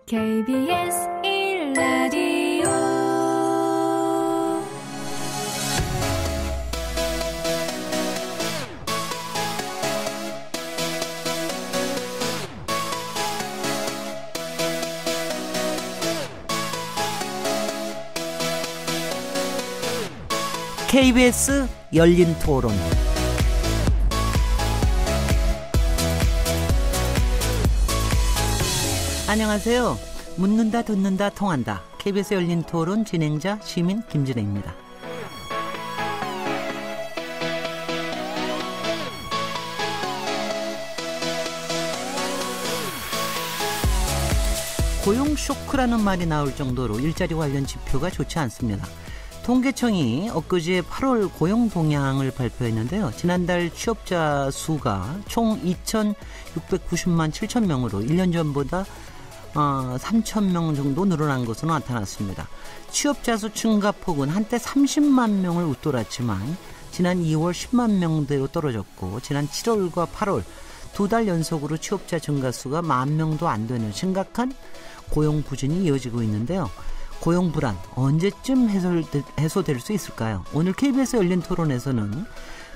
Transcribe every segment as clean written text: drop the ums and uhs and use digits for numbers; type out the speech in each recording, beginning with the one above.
KBS 1라디오 KBS 열린 토론. 안녕하세요. 묻는다, 듣는다, 통한다. KBS 열린 토론 진행자 시민 김진애입니다. 고용 쇼크라는 말이 나올 정도로 일자리 관련 지표가 좋지 않습니다. 통계청이 엊그제 8월 고용 동향을 발표했는데요. 지난달 취업자 수가 총 2,690만 7천 명으로 1년 전보다 3천 명 정도 늘어난 것으로 나타났습니다. 취업자 수 증가 폭은 한때 30만 명을 웃돌았지만 지난 2월 10만 명대로 떨어졌고 지난 7월과 8월 두 달 연속으로 취업자 증가 수가 10,000명도 안 되는 심각한 고용 부진이 이어지고 있는데요. 고용 불안 언제쯤 해소될 수 있을까요? 오늘 KBS 열린 토론에서는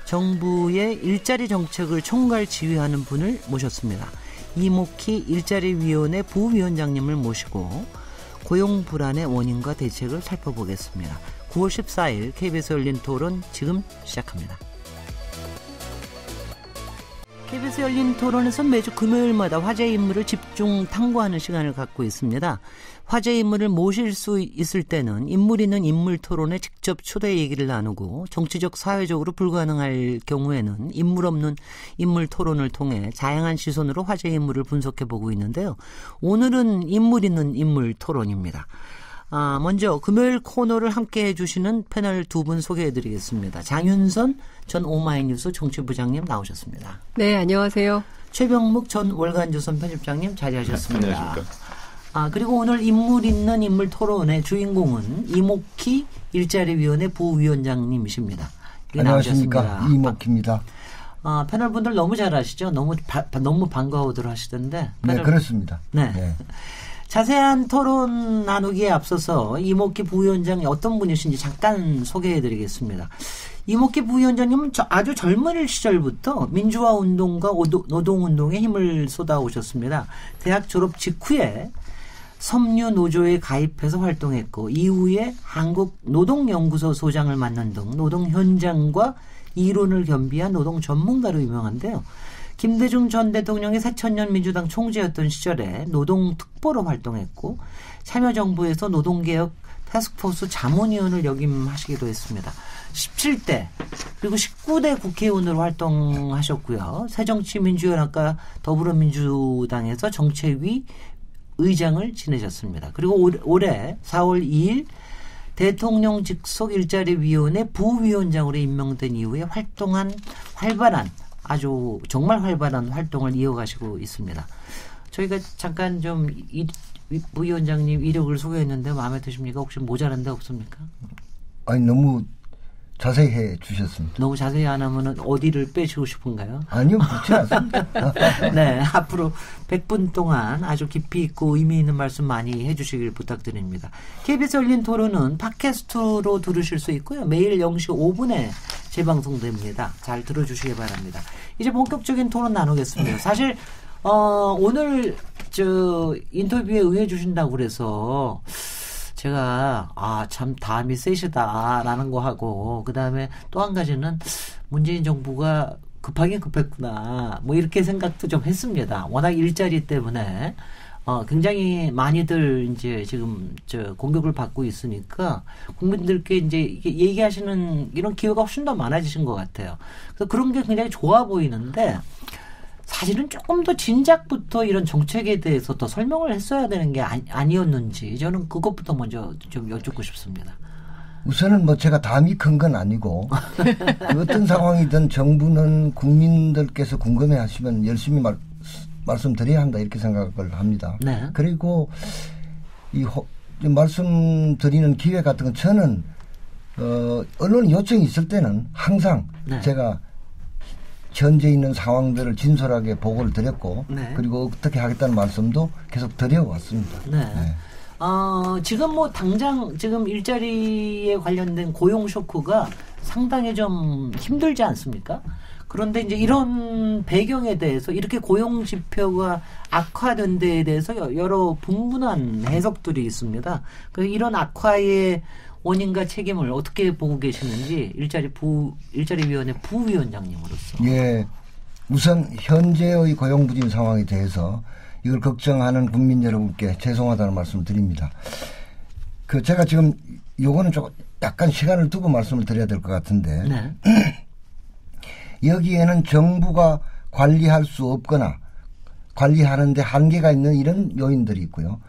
정부의 일자리 정책을 총괄 지휘하는 분을 모셨습니다. 이목희 일자리위원회 부위원장님을 모시고 고용 불안의 원인과 대책을 살펴보겠습니다. 9월 14일 KBS 열린 토론 지금 시작합니다. KBS 열린 토론에서 매주 금요일마다 화제의 인물을 집중 탐구하는 시간을 갖고 있습니다. 화제의 인물을 모실 수 있을 때는 인물 있는 인물 토론에 직접 초대 얘기를 나누고 정치적 사회적으로 불가능할 경우에는 인물 없는 인물 토론을 통해 다양한 시선으로 화제의 인물을 분석해보고 있는데요. 오늘은 인물 있는 인물 토론입니다. 먼저 금요일 코너를 함께 해주시는 패널 두 분 소개해드리겠습니다. 장윤선 전 오마이뉴스 정치부장님 나오셨습니다. 네, 안녕하세요. 최병묵 전 월간조선 편집장님 자리하셨습니다. 네, 안녕하십니까. 그리고 오늘 인물 있는 인물 토론의 주인공은 이목희 일자리위원회 부위원장님이십니다. 안녕하십니까. 나오셨습니다. 이목희입니다. 패널분들 너무 잘 아시죠? 너무 반가워들 하시던데. 네, 그렇습니다. 네. 네. 자세한 토론 나누기에 앞서서 이목희 부위원장이 어떤 분이신지 잠깐 소개해드리겠습니다. 이목희 부위원장님은 아주 젊은 시절부터 민주화 운동과 노동운동에 힘을 쏟아오셨습니다. 대학 졸업 직후에 섬유노조에 가입해서 활동했고 이후에 한국노동연구소 소장을 맡는 등 노동 현장과 이론을 겸비한 노동 전문가로 유명한데요. 김대중 전 대통령의 새천년 민주당 총재였던 시절에 노동특보로 활동했고 참여정부에서 노동개혁 타스크포스 자문위원을 역임하시기도 했습니다. 17대 그리고 19대 국회의원으로 활동하셨고요. 새정치민주연합과 더불어민주당에서 정책위 의장을 지내셨습니다. 그리고 올해 4월 2일 대통령 직속 일자리위원회 부위원장으로 임명된 이후에 아주 정말 활발한 활동을 이어가시고 있습니다. 저희가 잠깐 좀 부위원장님 이력을 소개했는데 마음에 드십니까? 혹시 모자란 데 없습니까? 아니 너무 자세히 해 주셨습니다. 너무 자세히 안 하면 어디를 빼시고 싶은가요? 아니요, 그렇지 않습니다. 네, 앞으로 100분 동안 아주 깊이 있고 의미 있는 말씀 많이 해주시길 부탁드립니다. KBS 열린 토론은 팟캐스트로 들으실 수 있고요. 매일 0시 5분에 재방송됩니다. 잘 들어주시기 바랍니다. 이제 본격적인 토론 나누겠습니다. 사실 오늘 인터뷰에 응해주신다고 그래서 제가 참 담이 세시다라는 거 하고 그다음에 또 한 가지는 문재인 정부가 급하긴 급했구나 뭐 이렇게 생각도 좀 했습니다. 워낙 일자리 때문에 굉장히 많이들 이제 지금 공격을 받고 있으니까 국민들께 이제 얘기하시는 이런 기회가 훨씬 더 많아지신 것 같아요. 그래서 그런 게 굉장히 좋아 보이는데 사실은 조금 더 진작부터 이런 정책에 대해서 더 설명을 했어야 되는 게 아니었는지 저는 그것부터 먼저 좀 여쭙고 싶습니다. 우선은 제가 담이 큰 건 아니고 어떤 상황이든 정부는 국민들께서 궁금해하시면 열심히 말씀드려야 한다 이렇게 생각을 합니다. 네. 그리고 이 말씀드리는 기회 같은 건 저는 언론 요청이 있을 때는 항상 네. 제가 현재 있는 상황들을 진솔하게 보고를 드렸고 네. 그리고 어떻게 하겠다는 말씀도 계속 드려왔습니다. 네. 지금 뭐 당장 지금 일자리에 관련된 고용 쇼크가 상당히 좀 힘들지 않습니까? 그런데 이제 이런 배경에 대해서 이렇게 고용 지표가 악화된 데에 대해서 여러 분분한 해석들이 있습니다. 그 이런 악화의 원인과 책임을 어떻게 보고 계시는지 일자리위원회 부위원장님으로서. 예. 우선 현재의 고용 부진 상황에 대해서 이걸 걱정하는 국민 여러분께 죄송하다는 말씀을 드립니다. 제가 지금 요거는 조금 약간 시간을 두고 말씀을 드려야 될 것 같은데 네. 여기에는 정부가 관리할 수 없거나 관리하는데 한계가 있는 이런 요인들이 있고요.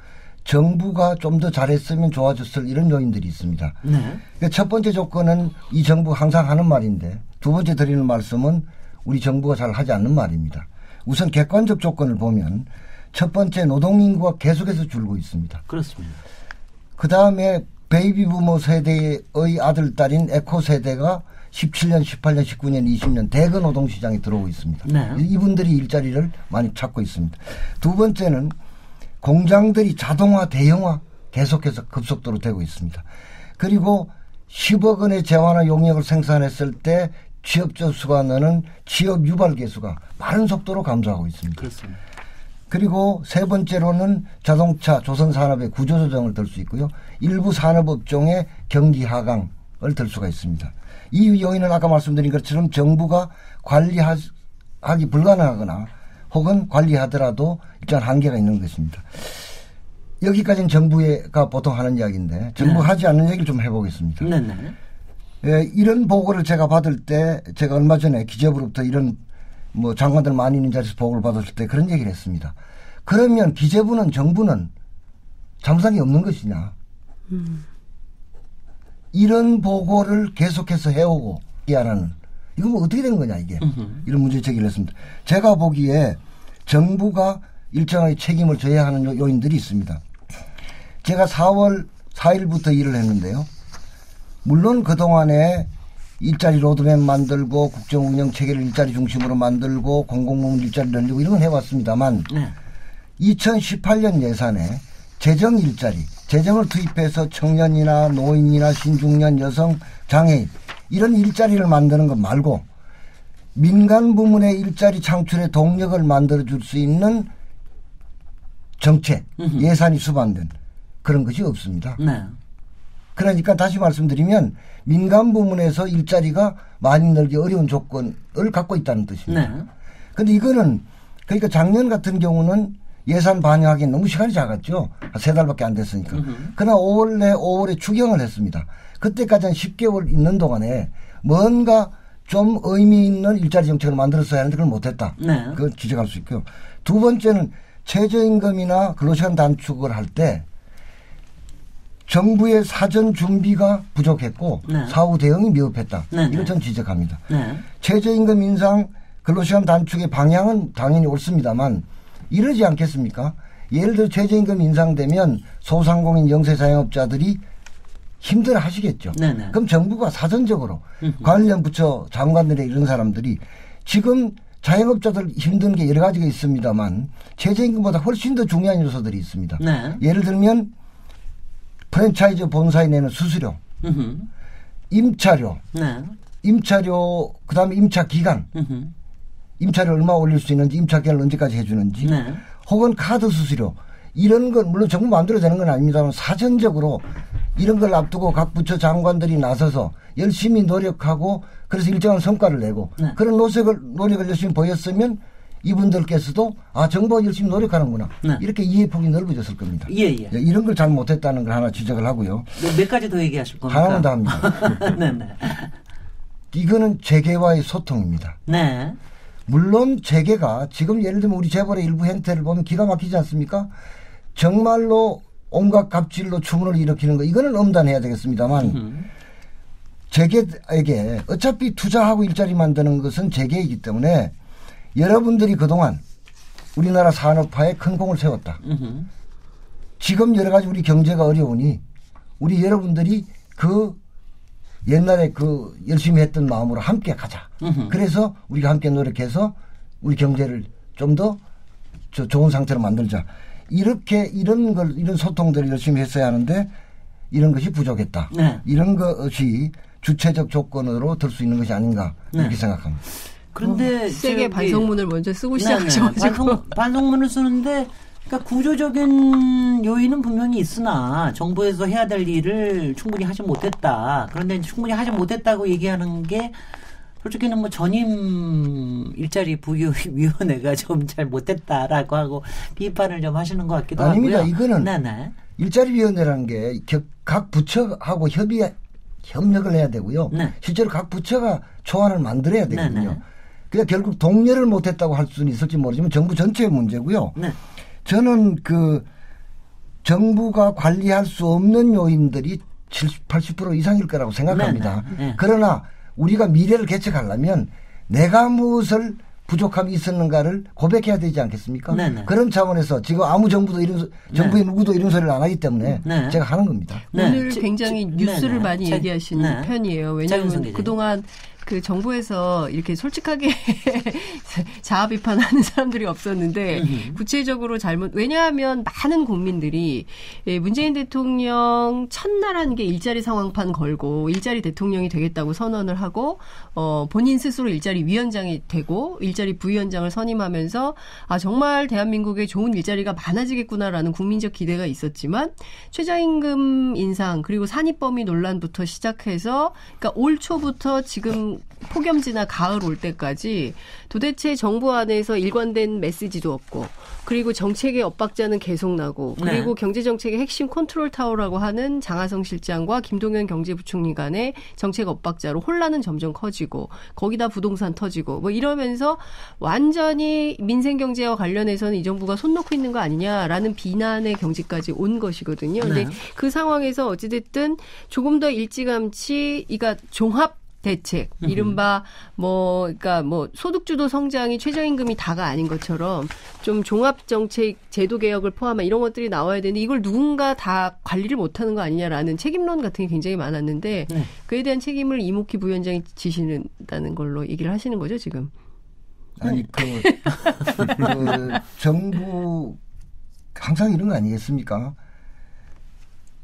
정부가 좀 더 잘했으면 좋아졌을 이런 요인들이 있습니다. 네. 첫 번째 조건은 이 정부가 항상 하는 말인데 두 번째 드리는 말씀은 우리 정부가 잘 하지 않는 말입니다. 우선 객관적 조건을 보면 첫 번째 노동인구가 계속해서 줄고 있습니다. 그렇습니다. 그다음에 베이비 부모 세대의 아들, 딸인 에코 세대가 17년, 18년, 19년, 20년 대거 노동시장에 들어오고 있습니다. 네. 이분들이 일자리를 많이 찾고 있습니다. 두 번째는 공장들이 자동화, 대형화 계속해서 급속도로 되고 있습니다. 그리고 10억 원의 재화나 용역을 생산했을 때 취업자 수가 너는 취업 유발 개수가 빠른 속도로 감소하고 있습니다. 그렇습니다. 그리고 세 번째로는 자동차, 조선산업의 구조조정을 들 수 있고요. 일부 산업업종의 경기 하강을 들 수가 있습니다. 이 요인은 아까 말씀드린 것처럼 정부가 관리하기 불가능하거나 혹은 관리하더라도 일정한 한계가 있는 것입니다. 여기까지는 정부가 보통 하는 이야기인데 정부가 하지 않는 얘기를 좀 해보겠습니다. 네네. 예, 이런 보고를 제가 받을 때 제가 얼마 전에 기재부로부터 이런 뭐 장관들 많이 있는 자리에서 보고를 받았을 때 그런 얘기를 했습니다. 그러면 기재부는 정부는 잘못한 게 없는 것이냐. 이런 보고를 계속해서 해오고 안 이거 뭐 어떻게 된 거냐 이게. 이런 문제 제기를 했습니다. 제가 보기에 정부가 일정하게 책임을 져야 하는 요인들이 있습니다. 제가 4월 4일부터 일을 했는데요. 물론 그동안에 일자리 로드맵 만들고 국정운영 체계를 일자리 중심으로 만들고 공공부문 일자리 늘리고 이런 건 해왔습니다만 2018년 예산에 재정 일자리, 재정을 투입해서 청년이나 노인이나 신중년, 여성, 장애인 이런 일자리를 만드는 것 말고 민간 부문의 일자리 창출의 동력을 만들어줄 수 있는 정책, 예산이 수반된 그런 것이 없습니다. 네. 그러니까 다시 말씀드리면 민간 부문에서 일자리가 많이 늘기 어려운 조건을 갖고 있다는 뜻입니다. 네. 그런데 이거는 그러니까 작년 같은 경우는 예산 반영하기엔 너무 시간이 작았죠. 3달밖에 안 됐으니까. 그러나 5월에 추경을 했습니다. 그때까지는 10개월 있는 동안에 뭔가 좀 의미 있는 일자리 정책을 만들었어야 하는데 그걸 못했다. 네. 그걸 지적할 수 있고요. 두 번째는 최저임금이나 근로시간 단축을 할 때 정부의 사전 준비가 부족했고 네. 사후 대응이 미흡했다. 네. 이걸 전 지적합니다. 네. 최저임금 인상, 근로시간 단축의 방향은 당연히 옳습니다만 이러지 않겠습니까? 예를 들어 최저임금 인상되면 소상공인 영세자영업자들이 힘들어 하시겠죠. 네네. 그럼 정부가 사전적으로 관련 부처 장관들의 이런 사람들이 지금 자영업자들 힘든 게 여러 가지가 있습니다만 최저임금보다 훨씬 더 중요한 요소들이 있습니다. 네. 예를 들면 프랜차이즈 본사에 내는 수수료, 임차료, 네. 임차료, 그 다음에 임차 기간, 임차료 얼마 올릴 수 있는지, 임차 기간을 언제까지 해주는지, 네. 혹은 카드 수수료, 이런 건 물론 정부 마음대로 되는 건 아닙니다만 사전적으로 이런 걸 앞두고 각 부처 장관들이 나서서 열심히 노력하고 그래서 일정한 성과를 내고 네. 그런 노력을 열심히 보였으면 이분들께서도 아 정부가 열심히 노력하는구나 네. 이렇게 이해폭이 넓어졌을 겁니다. 예. 이런 걸 잘 못했다는 걸 하나 지적을 하고요. 몇 가지 더 얘기하실 겁니까? 하나만 더 합니다. 네네. 이거는 재계와의 소통입니다. 네. 물론 재계가 지금 예를 들면 우리 재벌의 일부 행태를 보면 기가 막히지 않습니까? 정말로 온갖 갑질로 추문을 일으키는 거 이거는 엄단해야 되겠습니다만 재계에게 어차피 투자하고 일자리 만드는 것은 재계이기 때문에 여러분들이 그동안 우리나라 산업화에 큰 공을 세웠다. 지금 여러 가지 우리 경제가 어려우니 우리 여러분들이 그 옛날에 그 열심히 했던 마음으로 함께 가자. 그래서 우리가 함께 노력해서 우리 경제를 좀 더 좋은 상태로 만들자. 이렇게 이런 소통들을 열심히 했어야 하는데 이런 것이 부족했다. 네. 이런 것이 주체적 조건으로 들 수 있는 것이 아닌가 이렇게 생각합니다. 그런데 세게 반성문을 먼저 쓰고 시작하셔가지고 반성문을 쓰는데 그러니까 구조적인 요인은 분명히 있으나 정부에서 해야 될 일을 충분히 하지 못했다. 그런데 충분히 하지 못했다고 얘기하는 게 솔직히는 뭐 전임 일자리 부여위원회가 좀 잘 못했다라고 하고 비판을 좀 하시는 것 같기도 아닙니다. 하고요. 이거는 네네. 일자리위원회라는 게 각 부처하고 협력을 해야 되고요. 네. 실제로 각 부처가 초안을 만들어야 되거든요. 네네. 그러니까 결국 동료를 못했다고 할 수는 있을지 모르지만 정부 전체의 문제고요. 네. 저는 그 정부가 관리할 수 없는 요인들이 70, 80% 이상일 거라고 생각합니다. 네. 그러나 우리가 미래를 개척하려면 내가 무엇을 부족함이 있었는가를 고백해야 되지 않겠습니까? 네네. 그런 차원에서 지금 아무 정부의 누구도 이런 소리를 안 하기 때문에 제가 하는 겁니다. 오늘 굉장히 뉴스를 많이 얘기하시는 편이에요. 왜냐하면 그동안 그 정부에서 이렇게 솔직하게 자아 비판하는 사람들이 없었는데 구체적으로 왜냐하면 많은 국민들이 문재인 대통령 첫날 한 게 일자리 상황판 걸고 일자리 대통령이 되겠다고 선언을 하고 본인 스스로 일자리 위원장이 되고 일자리 부위원장을 선임하면서 아 정말 대한민국에 좋은 일자리가 많아지겠구나라는 국민적 기대가 있었지만 최저임금 인상 그리고 산입범위 논란부터 시작해서 그러니까 올 초부터 지금 폭염지나 가을 올 때까지 도대체 정부 안에서 일관된 메시지도 없고 그리고 정책의 엇박자는 계속 나고 그리고 경제정책의 핵심 컨트롤 타워라고 하는 장하성 실장과 김동연 경제부총리 간의 정책 엇박자로 혼란은 점점 커지고 거기다 부동산 터지고 뭐 이러면서 완전히 민생경제와 관련해서는 이 정부가 손 놓고 있는 거 아니냐라는 비난의 경지까지 온 것이거든요. 근데 그 상황에서 어찌됐든 조금 더 일찌감치 이가 종합 대책, 이른바 그러니까 소득주도 성장이 최저임금이 다가 아닌 것처럼 좀 종합정책 제도 개혁을 포함한 이런 것들이 나와야 되는데 이걸 누군가 다 관리를 못하는 거 아니냐라는 책임론 같은 게 굉장히 많았는데 그에 대한 책임을 이목희 부위원장이 지신다는 걸로 얘기를 하시는 거죠 지금? 아니 그 정부 항상 이런 거 아니겠습니까?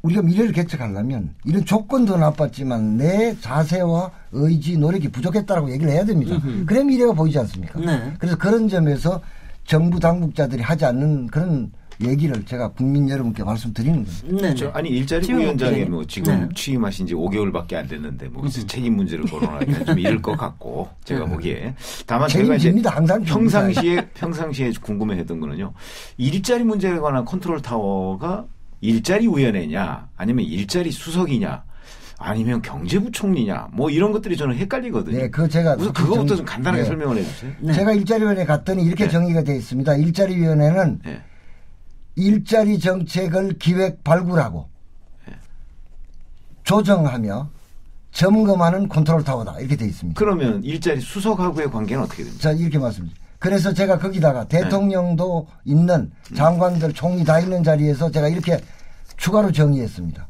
우리가 미래를 개척하려면 이런 조건도 나빴지만 내 자세와 의지, 노력이 부족했다라고 얘기를 해야 됩니다. 그래 미래가 보이지 않습니까? 네. 그래서 그런 점에서 정부 당국자들이 하지 않는 그런 얘기를 제가 국민 여러분께 말씀드리는 겁니다. 네. 아니 일자리 위원장에 뭐 지금 취임하신 지 5개월밖에 안 됐는데 뭐 책임 문제를 거론하기는 좀 이를 것 같고 제가 보기에 다만 제가 이제 항상 평상시에 궁금해했던 거는요. 일자리 문제에 관한 컨트롤 타워가 일자리 위원회냐 아니면 일자리 수석이냐 아니면 경제부총리냐 뭐 이런 것들이 저는 헷갈리거든요. 네, 제가 우선 그거부터 좀 간단하게 설명을 해주세요. 네. 제가 일자리위원회 갔더니 이렇게 정의가 되어 있습니다. 일자리위원회는 일자리 정책을 기획 발굴하고 조정하며 점검하는 컨트롤 타워다 이렇게 되어 있습니다. 그러면 일자리 수석하고의 관계는 어떻게 됩니까? 자 이렇게 말씀드립니다. 그래서 제가 거기다가 대통령도 있는 장관들 총리 다 있는 자리에서 제가 이렇게 추가로 정의했습니다.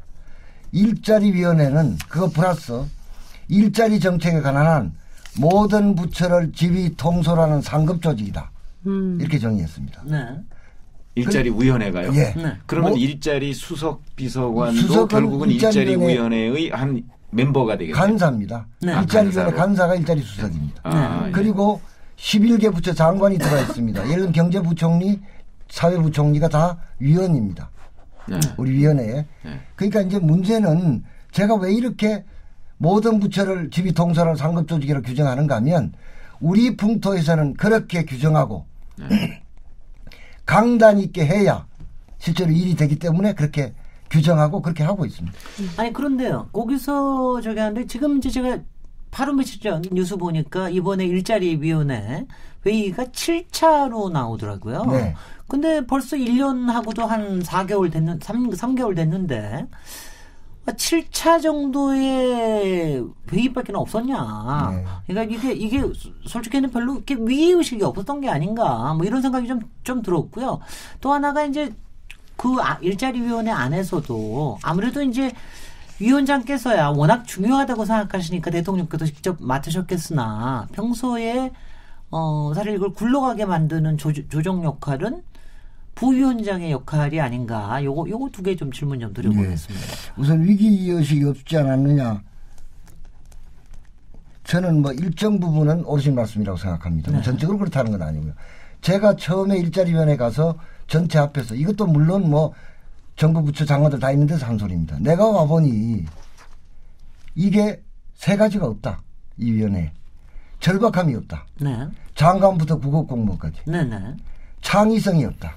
일자리위원회는 그거 플러스 일자리 정책에 관한 모든 부처를 지휘 통솔하는 상급 조직이다. 이렇게 정의했습니다. 네. 일자리 위원회가요? 예. 네. 그러면 일자리 수석 비서관도 결국은 일자리 위원회의 한 멤버가 되겠네요. 간사입니다. 네. 일자리위원회 간사가 일자리 수석입니다. 그리고 11개 부처 장관이 들어가 있습니다. 예를 들면 경제부총리, 사회부총리가 다 위원입니다. 우리 위원회에. 그러니까 이제 문제는 제가 왜 이렇게 모든 부처를 지휘 통솔하는 상급 조직이라고 규정하는가 하면 우리 풍토에서는 그렇게 규정하고 강단 있게 해야 실제로 일이 되기 때문에 그렇게 규정하고 그렇게 하고 있습니다. 아니 그런데요. 거기서 저기 하는데 지금 이제 제가 하루 며칠 전 뉴스 보니까 이번에 일자리위원회 회의가 7차로 나오더라고요. 네. 근데 벌써 1년하고도 한 4개월 3개월 됐는데 7차 정도의 회의밖에 없었냐. 네. 그러니까 이게 솔직히는 별로 이렇게 위의의식이 없었던 게 아닌가. 뭐 이런 생각이 좀 들었고요. 또 하나가 이제 그 일자리위원회 안에서도 아무래도 이제 위원장께서야 워낙 중요하다고 생각하시니까 대통령께서 직접 맡으셨겠으나 평소에 사실 이걸 굴러가게 만드는 조정 역할은 부위원장의 역할이 아닌가. 요거 두 개 좀 질문 좀 드려보겠습니다. 네. 우선 위기의식이 없지 않았느냐. 저는 뭐 일정 부분은 옳으신 말씀이라고 생각합니다. 네. 전적으로 그렇다는 건 아니고요. 제가 처음에 일자리위원회 가서 전체 앞에서 이것도 물론 뭐 정부 부처 장관들 다 있는 데서 한 소리입니다. 내가 와보니 이게 세 가지가 없다. 이 위원회에. 절박함이 없다. 네. 장관부터 국업공무원까지. 네네. 창의성이 없다.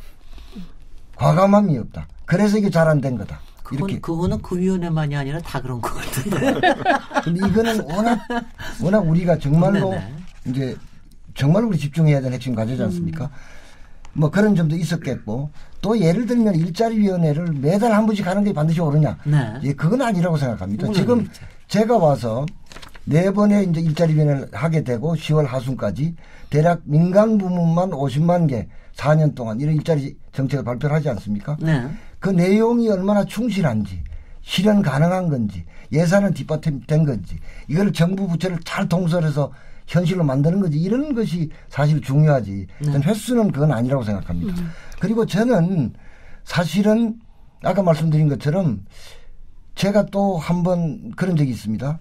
과감함이 없다. 그래서 이게 잘 안 된 거다. 그거는 그 위원회만이 아니라 다 그런 것 같은데. 근데 이거는 워낙 우리가 정말로 네네. 이제 정말 우리 집중해야 되는 핵심 과제지 않습니까? 뭐 그런 점도 있었겠고 또 예를 들면 일자리위원회를 매달 한 번씩 하는 게 반드시 옳으냐? 네. 예, 그건 아니라고 생각합니다. 지금 제가 와서 4번의 이제 일자리위원회를 하게 되고 10월 하순까지 대략 민간 부문만 50만 개 4년 동안 이런 일자리 정책을 발표를 하지 않습니까? 네. 그 내용이 얼마나 충실한지 실현 가능한 건지 예산은 뒷받침된 건지 이걸 정부 부처를 잘 통솔해서 현실로 만드는 거지 이런 것이 사실 중요하지. 네. 횟수는 그건 아니라고 생각합니다. 그리고 저는 사실은 아까 말씀드린 것처럼 제가 또 한 번 그런 적이 있습니다.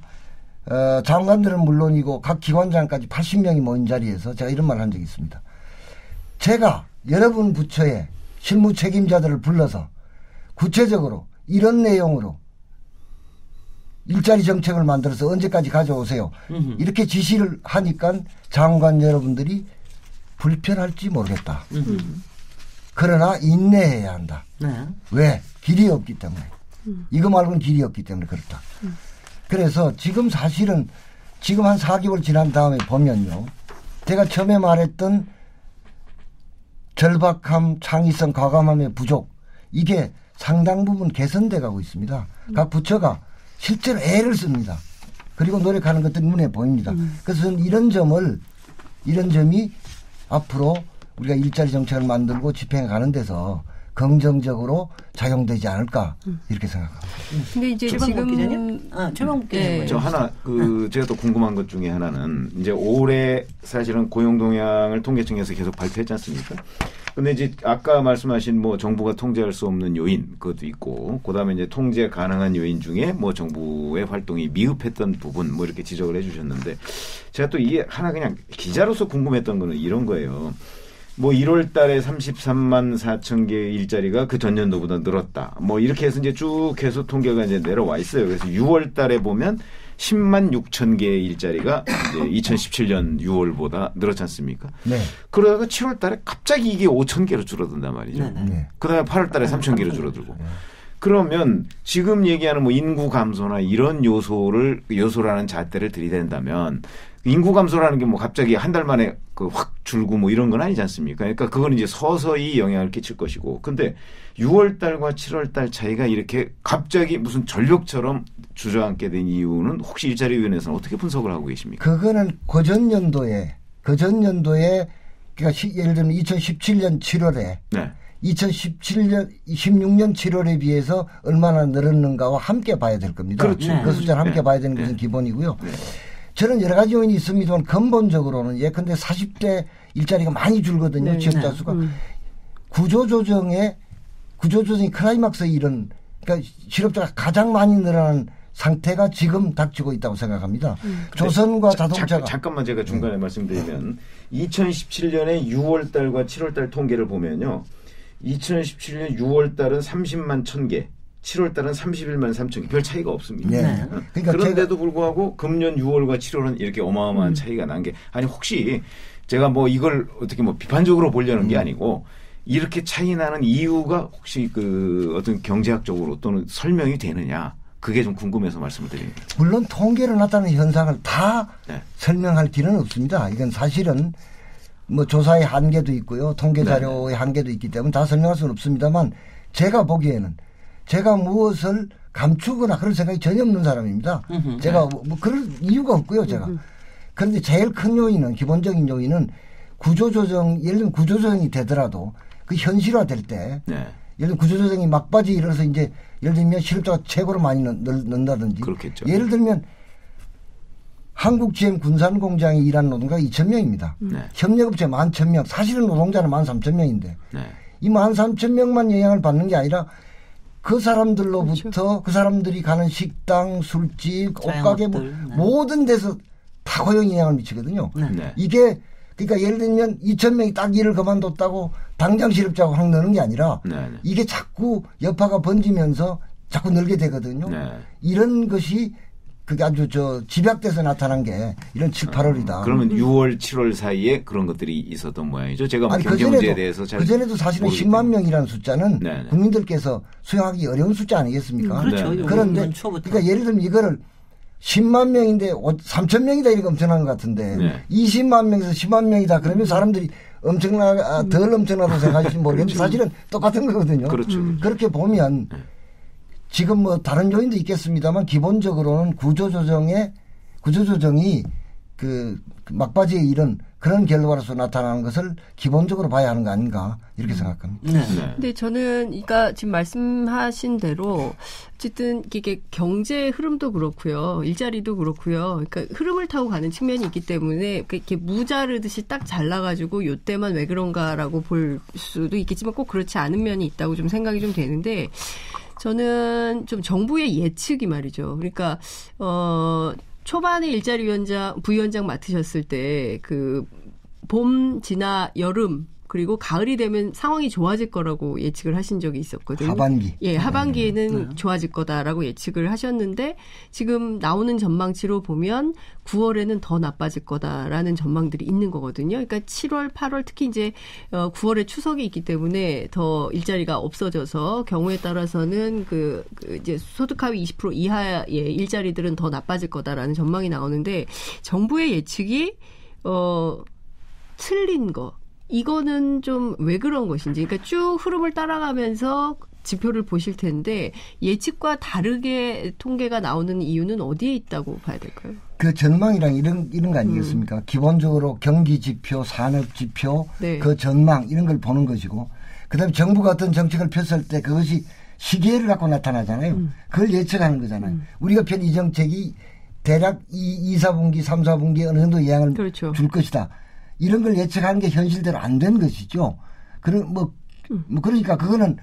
장관들은 물론이고 각 기관장까지 80명이 모인 자리에서 제가 이런 말을 한 적이 있습니다. 제가 여러분 부처의 실무 책임자들을 불러서 구체적으로 이런 내용으로 일자리 정책을 만들어서 언제까지 가져오세요. 이렇게 지시를 하니까 장관 여러분들이 불편할지 모르겠다. 그러나 인내해야 한다. 네. 왜? 길이 없기 때문에. 이거 말고는 길이 없기 때문에 그렇다. 그래서 지금 사실은 지금 한 4개월 지난 다음에 보면요. 제가 처음에 말했던 절박함, 창의성, 과감함의 부족 이게 상당 부분 개선돼 가고 있습니다. 각 부처가 실제로 애를 씁니다. 그리고 노력하는 것들이 눈에 보입니다. 그래서 저는 이런 점이 앞으로 우리가 일자리 정책을 만들고 집행해 가는 데서 긍정적으로 작용되지 않을까 이렇게 생각합니다. 근데 이제 최범국 기자님? 최범국 기자님. 저 하나 제가 또 궁금한 것 중에 하나는 이제 올해 사실은 고용 동향을 통계청에서 계속 발표했지 않습니까? 근데 이제 아까 말씀하신 뭐 정부가 통제할 수 없는 요인 그것도 있고 그다음에 이제 통제 가능한 요인 중에 뭐 정부의 활동이 미흡했던 부분 뭐 이렇게 지적을 해 주셨는데 제가 또 이게 하나 그냥 기자로서 궁금했던 거는 이런 거예요. 뭐 1월 달에 33만 4천 개의 일자리가 그 전년도보다 늘었다. 뭐 이렇게 해서 이제 쭉 해서 통계가 이제 내려와 있어요. 그래서 6월 달에 보면 10만 6천 개의 일자리가 이제 2017년 6월보다 늘었지 않습니까? 네. 그러다가 7월 달에 갑자기 이게 5천 개로 줄어든단 말이죠. 네. 그다음에 8월 달에 3천 개로 줄어들고. 그러면 지금 얘기하는 뭐 인구 감소나 이런 요소라는 잣대를 들이댄다면 인구 감소라는 게 뭐 갑자기 한 달 만에 그 확 줄고 뭐 이런 건 아니지 않습니까? 그러니까 그건 이제 서서히 영향을 끼칠 것이고. 근데 6월 달과 7월 달 차이가 이렇게 갑자기 무슨 전력처럼 주저앉게 된 이유는 혹시 일자리위원회에서는 어떻게 분석을 하고 계십니까? 그거는 그전년도에 그러니까 예를 들면 2017년 7월에 네. 16년 7월에 비해서 얼마나 늘었는가와 함께 봐야 될 겁니다. 그렇죠. 그 숫자를 함께 네. 봐야 되는 것은 네. 기본이고요. 네. 저는 여러 가지 요인이 있습니다만 근본적으로는 예컨대 40대 일자리가 많이 줄거든요. 네. 취업자 수가. 구조조정이 클라이막스에 이런 그러니까 실업자가 가장 많이 늘어난 상태가 지금 닥치고 있다고 생각합니다. 조선과 자동차가. 잠깐만 제가 중간에 말씀드리면 2017년에 6월 달과 7월 달 통계를 보면요. 2017년 6월 달은 30만 1,000개. 7월 달은 31만 3천 개. 별 차이가 없습니다. 네. 그러니까 그런데도 불구하고 금년 6월과 7월은 이렇게 어마어마한 차이가 난 게 아니 혹시 제가 뭐 이걸 어떻게 뭐 비판적으로 보려는 게 아니고 이렇게 차이 나는 이유가 혹시 그 어떤 경제학적으로 또는 설명이 되느냐 그게 좀 궁금해서 말씀을 드립니다. 물론 통계로 나타나는 현상을 다 네. 설명할 길은 없습니다. 이건 사실은 뭐 조사의 한계도 있고요. 통계 자료의 한계도 있기 때문에 다 설명할 수는 없습니다만 제가 보기에는 제가 무엇을 감추거나 그런 생각이 전혀 없는 사람입니다. 제가 뭐 그럴 이유가 없고요, 제가. 그런데 제일 큰 요인은, 기본적인 요인은 구조조정, 예를 들면 구조조정이 되더라도 그 현실화될 때 네. 예를 들면 구조조정이 막바지 이르러서 이제 예를 들면 실업자가 최고로 많이 는다든지. 그렇겠죠. 예를 들면 한국 GM 군산공장에 일하는 노동자가 2,000명입니다. 협력업체 11,000명. 사실은 노동자는 13,000명인데 이 13,000명만 영향을 받는 게 아니라 그 사람들로부터 그렇죠. 그 사람들이 가는 식당, 술집, 옷가게 뭐 모든 데서 다 고용에 영향을 미치거든요. 이게 그러니까 예를 들면 2,000명이 딱 일을 그만뒀다고 당장 실업자가 확 느는 게 아니라 이게 자꾸 여파가 번지면서 자꾸 늘게 되거든요. 이런 것이 그게 아주 집약돼서 나타난 게 이런 7, 8월이다. 그러면 6월, 7월 사이에 그런 것들이 있었던 모양이죠. 제가 뭐 경제 문제에 대해서 잘 그전에도 사실은 10만 명이라는 숫자는 국민들께서 수용하기 어려운 숫자 아니겠습니까? 그렇죠. 그런데 그러니까 예를 들면 이거를 10만 명인데 3천 명이다 이렇게 엄청난 것 같은데 20만 명에서 10만 명이다 그러면 사람들이 덜 엄청나다고 생각할지 모르겠는데 사실은 똑같은 거거든요. 그렇죠. 그렇게 보면 지금 뭐 다른 요인도 있겠습니다만 기본적으로는 구조조정이 그 막바지에 이른 그런 결과로서 나타나는 것을 기본적으로 봐야 하는 거 아닌가 이렇게 생각합니다. 근데 저는 그러니까 지금 말씀하신 대로 어쨌든 이게 경제 흐름도 그렇고요. 일자리도 그렇고요. 그러니까 흐름을 타고 가는 측면이 있기 때문에 이렇게 무자르듯이 딱 잘라가지고 요때만 왜 그런가라고 볼 수도 있겠지만 꼭 그렇지 않은 면이 있다고 좀 생각이 좀 되는데 저는 좀 정부의 예측이 말이죠. 그러니까 초반에 부위원장 맡으셨을 때 그 봄 지나 여름 그리고 가을이 되면 상황이 좋아질 거라고 예측을 하신 적이 있었거든요. 하반기. 예, 하반기에는 좋아질 거다라고 예측을 하셨는데 지금 나오는 전망치로 보면 9월에는 더 나빠질 거다라는 전망들이 있는 거거든요. 그러니까 7월, 8월 특히 이제 9월에 추석이 있기 때문에 더 일자리가 없어져서 경우에 따라서는 그 이제 소득 하위 20% 이하의 일자리들은 더 나빠질 거다라는 전망이 나오는데 정부의 예측이 틀린 거. 이거는 좀 왜 그런 것인지. 그러니까 쭉 흐름을 따라가면서 지표를 보실 텐데 예측과 다르게 통계가 나오는 이유는 어디에 있다고 봐야 될까요? 그 전망이랑 이런 거 아니겠습니까? 기본적으로 경기 지표, 산업 지표, 그 전망 이런 걸 보는 것이고 그다음에 정부가 어떤 정책을 폈을 때 그것이 시기를 갖고 나타나잖아요. 그걸 예측하는 거잖아요. 우리가 편 이 정책이 대략 2, 4분기, 3, 4분기에 어느 정도 영향을 줄 것이다. 이런 걸 예측하는 게 현실대로 안 된 것이죠. 그러니까 그거는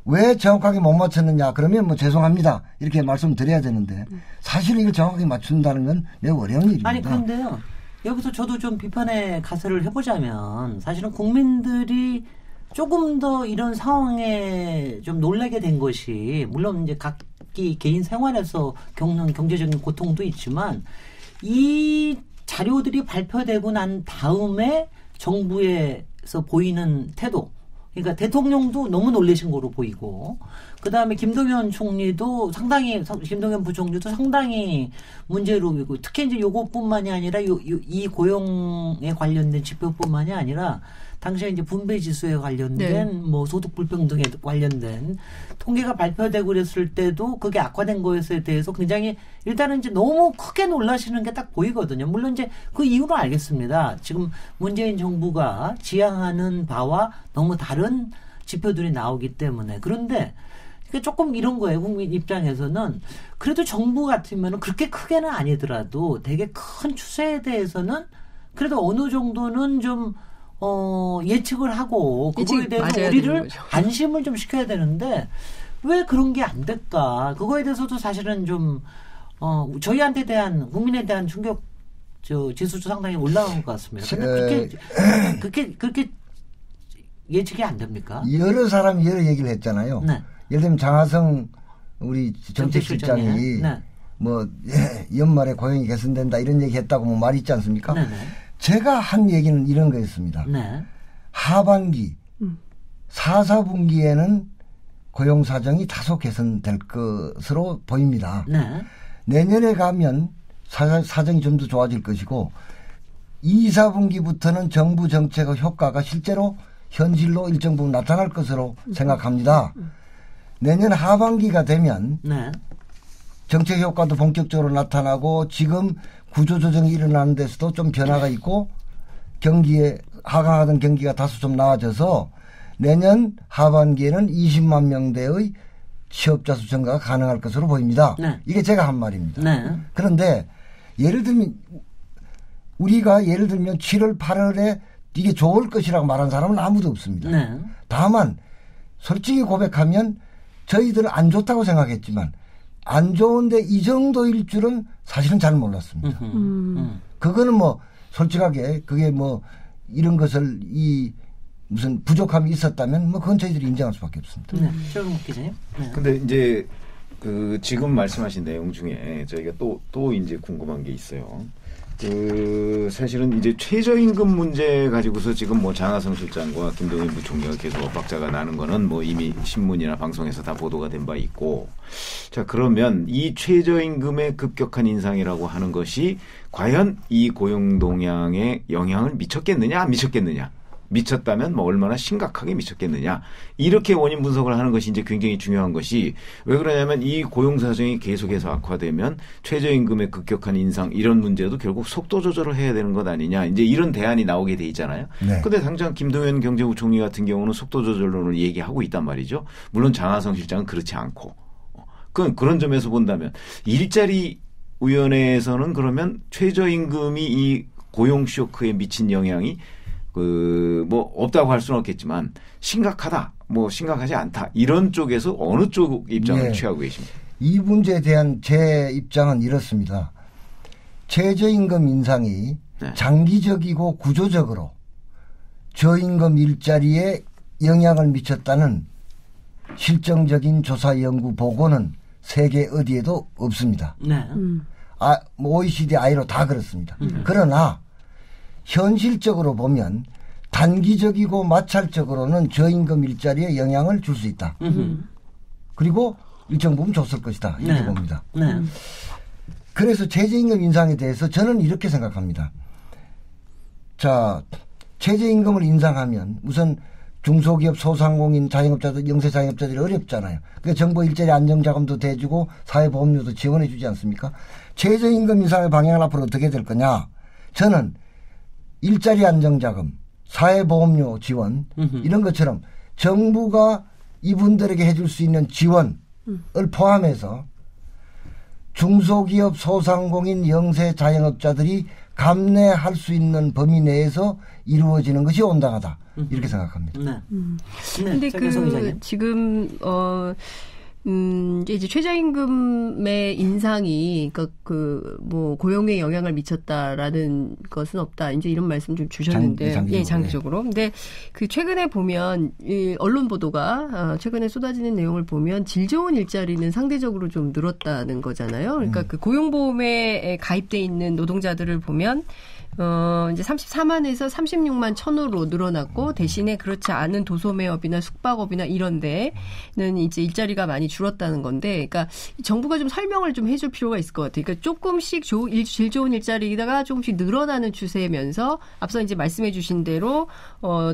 왜 정확하게 못 맞췄느냐. 그러면 뭐 죄송합니다. 이렇게 말씀드려야 되는데 사실 이걸 정확하게 맞춘다는 건 매우 어려운 일입니다. 아니 그런데요. 여기서 저도 좀 비판의 가설을 해보자면 사실은 국민들이 조금 더 이런 상황에 좀 놀라게 된 것이 물론 이제 각기 개인 생활에서 겪는 경제적인 고통도 있지만 이 자료들이 발표되고 난 다음에 정부에서 보이는 태도. 그러니까 대통령도 너무 놀라신 거로 보이고 그다음에 김동연 부총리도 상당히 문제로 보이고 특히 이제 요것뿐만이 아니라 이 고용에 관련된 지표뿐만이 아니라 당시에 이제 분배 지수에 관련된 뭐 소득 불평등에 관련된 통계가 발표되고 그랬을 때도 그게 악화된 것에 대해서 굉장히 일단은 이제 너무 크게 놀라시는 게 딱 보이거든요. 물론 이제 그 이유는 알겠습니다. 지금 문재인 정부가 지향하는 바와 너무 다른 지표들이 나오기 때문에 그런데 조금 이런 거예요. 국민 입장에서는 그래도 정부 같으면 그렇게 크게는 아니더라도 되게 큰 추세에 대해서는 그래도 어느 정도는 좀 예측을 하고 그거에 대해서 우리를 안심을 좀 시켜야 되는데 왜 그런 게 안 될까? 그거에 대해서도 사실은 좀 저희한테 대한 국민에 대한 충격 지수도 상당히 올라간 것 같습니다. 근데 그렇게 예측이 안 됩니까? 여러 사람이 여러 얘기를 했잖아요. 예를 들면 장하성 우리 정책실장이 연말에 고용이 개선된다 이런 얘기했다고 뭐 말이 있지 않습니까? 제가 한 얘기는 이런 거였습니다. 하반기 4, 4분기에는 고용 사정이 다소 개선될 것으로 보입니다. 내년에 가면 사정이 좀 더 좋아질 것이고 2, 4분기부터는 정부 정책의 효과가 실제로 현실로 일정 부분 나타날 것으로 생각합니다. 내년 하반기가 되면 정책 효과도 본격적으로 나타나고 지금 구조조정이 일어나는 데서도 좀 변화가 있고 경기에 하강하던 경기가 다소 좀 나아져서 내년 하반기에는 20만 명대의 취업자 수 증가가 가능할 것으로 보입니다. 네. 이게 제가 한 말입니다. 네. 그런데 예를 들면 7월 8월에 이게 좋을 것이라고 말한 사람은 아무도 없습니다. 네. 다만 솔직히 고백하면 저희들은 안 좋다고 생각했지만 안 좋은데 이 정도일 줄은 사실은 잘 몰랐습니다. 그거는 뭐 솔직하게 그게 뭐 이런 것을 무슨 부족함이 있었다면 뭐 그건 저희들이 인정할 수밖에 없습니다. 네. 최영욱 기자님. 네. 근데 이제 그 지금 말씀하신 내용 중에 저희가 또 이제 궁금한 게 있어요. 사실은 이제 최저임금 문제 가지고서 지금 뭐 장하성 실장과 김동연 부총리가 계속 엇박자가 나는 거는 뭐 이미 신문이나 방송에서 다 보도가 된 바 있고. 자, 그러면 이 최저임금의 급격한 인상이라고 하는 것이 과연 이 고용 동향에 영향을 미쳤겠느냐, 안 미쳤겠느냐. 미쳤다면 뭐 얼마나 심각하게 미쳤겠느냐. 이렇게 원인 분석을 하는 것이 이제 굉장히 중요한 것이 왜 그러냐면 이 고용 사정이 계속해서 악화되면 최저임금의 급격한 인상 이런 문제도 결국 속도 조절을 해야 되는 것 아니냐. 이제 이런 대안이 나오게 돼 있잖아요. 그런데 당장 김동연 경제부총리 같은 경우는 속도 조절론을 얘기하고 있단 말이죠. 물론 장하성 실장은 그렇지 않고. 그런 점에서 본다면 일자리 위원회에서는 그러면 최저임금이 이 고용 쇼크에 미친 영향이 뭐 없다고 할 수는 없겠지만 심각하다, 뭐 심각하지 않다 이런 쪽에서 어느 쪽 입장을 취하고 계십니까? 이 문제에 대한 제 입장은 이렇습니다. 최저임금 인상이 장기적이고 구조적으로 저임금 일자리에 영향을 미쳤다는 실정적인 조사 연구 보고는 세계 어디에도 없습니다. 네. OECD 아이로 다 그렇습니다. 그러나 현실적으로 보면 단기적이고 마찰적으로는 저임금 일자리에 영향을 줄 수 있다. 그리고 일정 부분 줬을 것이다. 이렇게 봅니다. 그래서 최저임금 인상에 대해서 저는 이렇게 생각합니다. 자, 최저임금을 인상하면 우선 중소기업, 소상공인, 자영업자들, 영세자영업자들이 어렵잖아요. 그러니까 정부 일자리 안정자금도 대주고 사회보험료도 지원해 주지 않습니까? 최저임금 인상의 방향은 앞으로 어떻게 될 거냐. 저는 일자리 안정자금, 사회보험료 지원 이런 것처럼 정부가 이분들에게 해줄 수 있는 지원을 포함해서 중소기업, 소상공인, 영세, 자영업자들이 감내할 수 있는 범위 내에서 이루어지는 것이 온당하다. 이렇게 생각합니다. 네. 근데 지금 이제 최저임금의 인상이 뭐 고용에 영향을 미쳤다라는 것은 없다. 이제 이런 말씀 좀 주셨는데, 장기적으로. 근데 최근에 보면 언론 보도가 최근에 쏟아지는 내용을 보면 질 좋은 일자리는 상대적으로 좀 늘었다는 거잖아요. 그러니까 고용보험에 가입돼 있는 노동자들을 보면 이제 34만에서 36만 1,000으로 늘어났고 대신에 그렇지 않은 도소매업이나 숙박업이나 이런 데는 이제 일자리가 많이 줄었다는 건데, 그러니까 정부가 좀 설명을 좀 해줄 필요가 있을 것 같아요. 그러니까 조금씩 질 좋은 일자리가 조금씩 늘어나는 추세면서 앞서 이제 말씀해주신 대로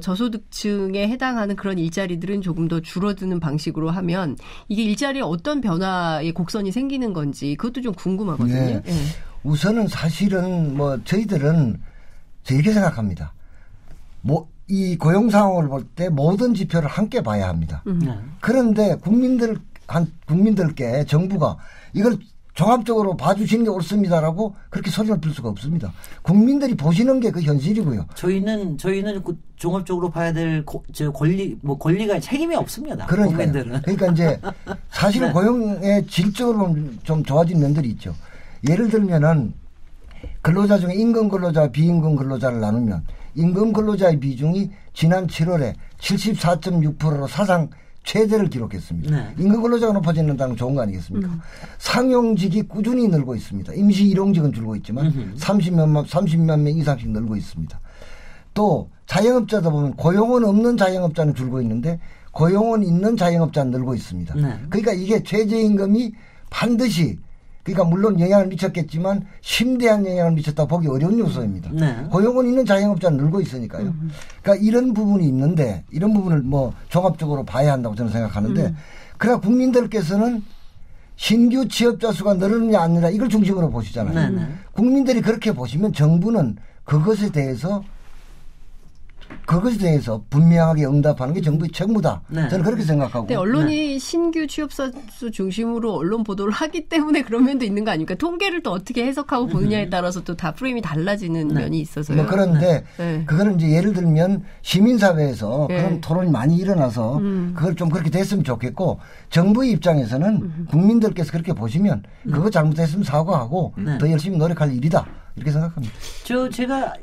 저소득층에 해당하는 그런 일자리들은 조금 더 줄어드는 방식으로 하면 이게 일자리에 어떤 변화의 곡선이 생기는 건지 그것도 좀 궁금하거든요. 네. 우선은 사실은 저희들은 이렇게 생각합니다. 이 고용 상황을 볼 때 모든 지표를 함께 봐야 합니다. 그런데 국민들께 정부가 이걸 종합적으로 봐주시는 게 옳습니다라고 그렇게 소리를 빌 수가 없습니다. 국민들이 보시는 게 그 현실이고요. 저희는 종합적으로 봐야 될 권리가 책임이 없습니다. 국민들은. 그러니까 이제 사실은 고용의 질적으로 좀 좋아진 면들이 있죠. 예를 들면은 근로자 중에 임금 근로자와 비임금 근로자를 나누면 임금 근로자의 비중이 지난 7월에 74.6%로 사상 최대를 기록했습니다. 임금 근로자가 높아진다는 건 좋은 거 아니겠습니까? 상용직이 꾸준히 늘고 있습니다. 임시 일용직은 줄고 있지만 30만 명 이상씩 늘고 있습니다. 또 자영업자도 보면 고용은 없는 자영업자는 줄고 있는데 고용은 있는 자영업자는 늘고 있습니다. 그러니까 이게 최저임금이 반드시 그러니까 물론 영향을 미쳤겠지만 심대한 영향을 미쳤다 보기 어려운 요소입니다. 고용은 있는 자영업자는 늘고 있으니까요. 그러니까 이런 부분이 있는데 이런 부분을 종합적으로 봐야 한다고 저는 생각하는데 그러나 국민들께서는 신규 취업자 수가 늘느냐 안 늘느냐 이걸 중심으로 보시잖아요. 국민들이 그렇게 보시면 정부는 그것에 대해서 그것에 대해서 분명하게 응답하는 게 정부의 책무다. 네. 저는 그렇게 생각하고. 근데 언론이 신규 취업자 수 중심으로 언론 보도를 하기 때문에 그런 면도 있는 거 아닙니까? 통계를 또 어떻게 해석하고 보느냐에 따라서 또 다 프레임이 달라지는 면이 있어서요. 뭐 그런데 그거는 이제 예를 들면 시민사회에서 그런 토론이 많이 일어나서 그걸 좀 그렇게 됐으면 좋겠고 정부의 입장에서는 국민들께서 그렇게 보시면 그거 잘못했으면 사과하고 더 열심히 노력할 일이다. 이렇게 생각합니다. 제가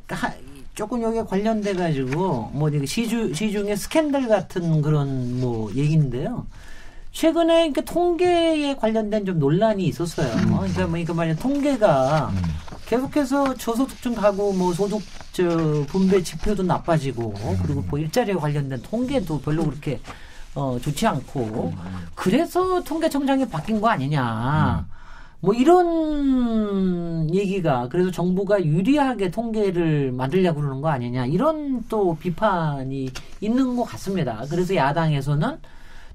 조금 여기에 관련돼 가지고 뭐 시중의 스캔들 같은 그런 뭐 얘기인데요. 최근에 그러니까 통계에 관련된 좀 논란이 있었어요. 그러니까 말이야 통계가 계속해서 저소득층 가구 뭐 소득 분배 지표도 나빠지고 그리고 뭐 일자리에 관련된 통계도 별로 그렇게 좋지 않고 그래서 통계청장이 바뀐 거 아니냐. 뭐 이런 얘기가 그래서 정부가 유리하게 통계를 만들려고 그러는 거 아니냐 이런 또 비판이 있는 것 같습니다. 그래서 야당에서는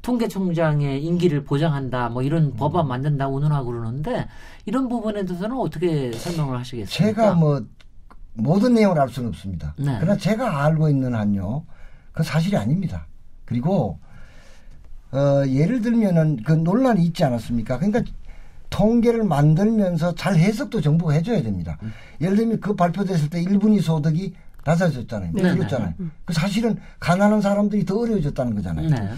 통계청장의 임기를 보장한다 뭐 이런 법안 만든다고 운운하고 그러는데 이런 부분에 대해서는 어떻게 설명을 하시겠습니까? 제가 뭐 모든 내용을 알 수는 없습니다. 네. 그러나 제가 알고 있는 한요 그건 사실이 아닙니다. 그리고 예를 들면은 그 논란이 있지 않았습니까? 그러니까 통계를 만들면서 잘 해석도 정부가 해줘야 됩니다. 예를 들면 그 발표됐을 때 1분위 소득이 낮아졌잖아요. 줄었잖아요. 그 사실은 가난한 사람들이 더 어려워졌다는 거잖아요. 네.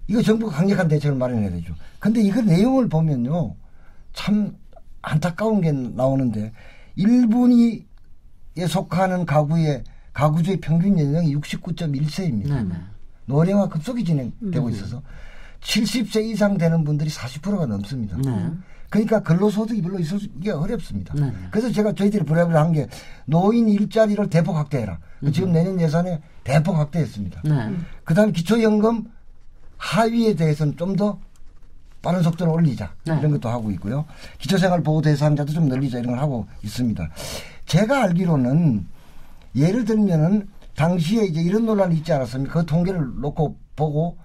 이거 정부가 강력한 대책을 마련해야 되죠. 근데 이거 내용을 보면요. 참 안타까운 게 나오는데 1분위에 속하는 가구주의 평균 연령이 69.1세입니다. 노령화 급속히 진행되고 있어서 70세 이상 되는 분들이 40%가 넘습니다. 그러니까 근로소득이 별로 있기가 어렵습니다. 그래서 저희들이 브레이브를 한 게 노인 일자리를 대폭 확대해라. 지금 내년 예산에 대폭 확대했습니다. 그다음에 기초연금 하위에 대해서는 좀 더 빠른 속도로 올리자. 이런 것도 하고 있고요. 기초생활보호 대상자도 좀 늘리자 이런 걸 하고 있습니다. 제가 알기로는 예를 들면은 당시에 이제 이런 논란이 있지 않았습니까? 그 통계를 놓고 보고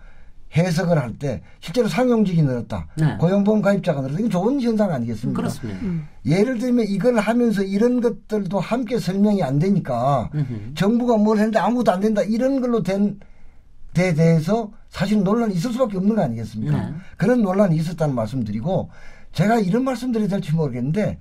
해석을 할 때 실제로 상용직이 늘었다. 고용보험 가입자가 늘었다. 이건 좋은 현상 아니겠습니까? 그렇습니다. 예를 들면 이걸 하면서 이런 것들도 함께 설명이 안 되니까 정부가 뭘 했는데 아무것도 안 된다. 이런 걸로 된 데 대해서 사실 논란이 있을 수밖에 없는 거 아니겠습니까? 그런 논란이 있었다는 말씀드리고 제가 이런 말씀드려야 될지 모르겠는데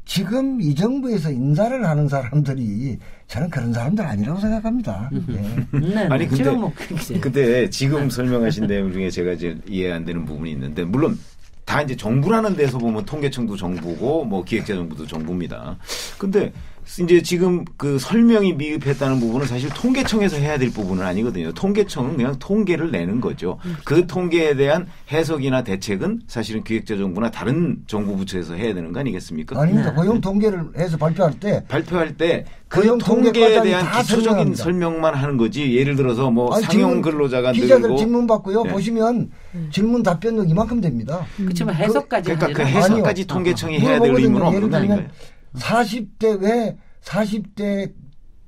지금 이 정부에서 인사를 하는 사람들이 저는 그런 사람들 아니라고 생각합니다. 네. 아니 근데 지금 설명하신 내용 중에 제가 이제 이해 안 되는 부분이 있는데 물론 다 이제 정부라는 데서 보면 통계청도 정부고 뭐 기획재정부도 정부입니다. 근데 이제 지금 그 설명이 미흡했다는 부분은 사실 통계청에서 해야 될 부분은 아니거든요. 통계청은 그냥 통계를 내는 거죠. 그 통계에 대한 해석이나 대책은 사실은 기획재정부나 다른 정부 부처에서 해야 되는 거 아니겠습니까? 아닙니다. 고용 통계를 해서 발표할 때 그 통계에 대한 기초적인 설명만 하는 거지. 예를 들어서 뭐 상용 근로자가 늘고 기자들 질문 받고요. 보시면 질문 답변도 이만큼 됩니다. 그렇지만 해석까지 그러니까 그 해석까지 통계청이 해야 될 의무는 없는 거 아닌가요? 40대 왜 40대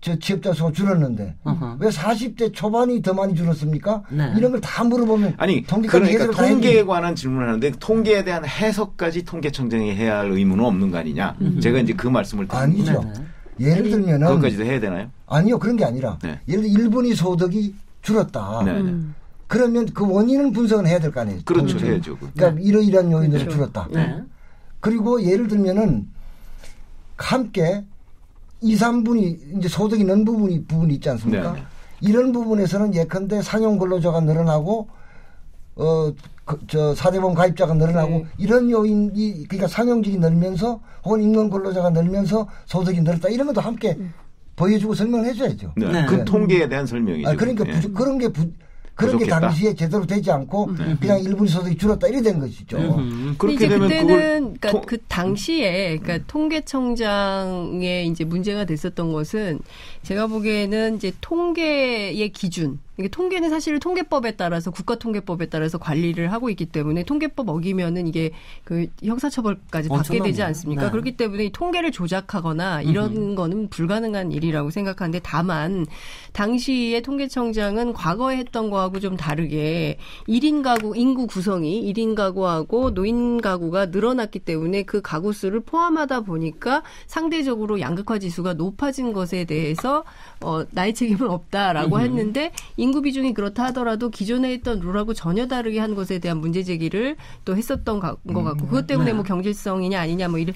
취업자 수가 줄었는데 왜 40대 초반이 더 많이 줄었습니까? 이런 걸 다 물어보면 그러니까 통계에 관한 질문을 하는데 통계에 대한 해석까지 통계청장이 해야 할 의무는 없는 거 아니냐? 제가 이제 그 말씀을 드린 거죠. 아니죠. 예를 들면은 그것까지도 해야 되나요? 아니요. 그런 게 아니라 예를 들어 1분위 소득이 줄었다. 그러면 그 원인은 분석은 해야 될 거 아니에요. 그렇죠. 해야죠. 그러니까 이러이러한 요인으로 줄었다. 그리고 예를 들면은 함께 2, 3분이 이제 소득이 는 부분이 있지 않습니까? 이런 부분에서는 예컨대 상용 근로자가 늘어나고 사대보험 가입자가 늘어나고 이런 요인이 그러니까 상용직이 늘면서 혹은 임금 근로자가 늘면서 소득이 늘었다 이런 것도 함께 보여주고 설명을 해줘야죠. 그 통계에 대한 설명이죠. 그러니까 그런 게 당시에 제대로 되지 않고 그냥 1분위 소득이 줄었다 이래 된 것이죠. 그렇게 되면 그때는 그러니까 그 당시에 그러니까 통계청장에 이제 문제가 됐었던 것은 제가 보기에는 이제 통계의 기준 이게 통계는 사실 통계법에 따라서 국가통계법에 따라서 관리를 하고 있기 때문에 통계법 어기면은 이게 그 형사처벌까지 받게 되지 않습니까? 네. 그렇기 때문에 이 통계를 조작하거나 이런 거는 불가능한 일이라고 생각하는데 다만 당시에 통계청장은 과거에 했던 거하고 좀 다르게 1인 가구 인구 구성이 1인 가구하고 노인 가구가 늘어났기 때문에 그 가구 수를 포함하다 보니까 상대적으로 양극화 지수가 높아진 것에 대해서 나의 책임은 없다라고 했는데 인구 비중이 그렇다 하더라도 기존에 있던 룰하고 전혀 다르게 한 것에 대한 문제 제기를 또 했었던 것 같고 그것 때문에 뭐 경제성이냐 아니냐 뭐 이런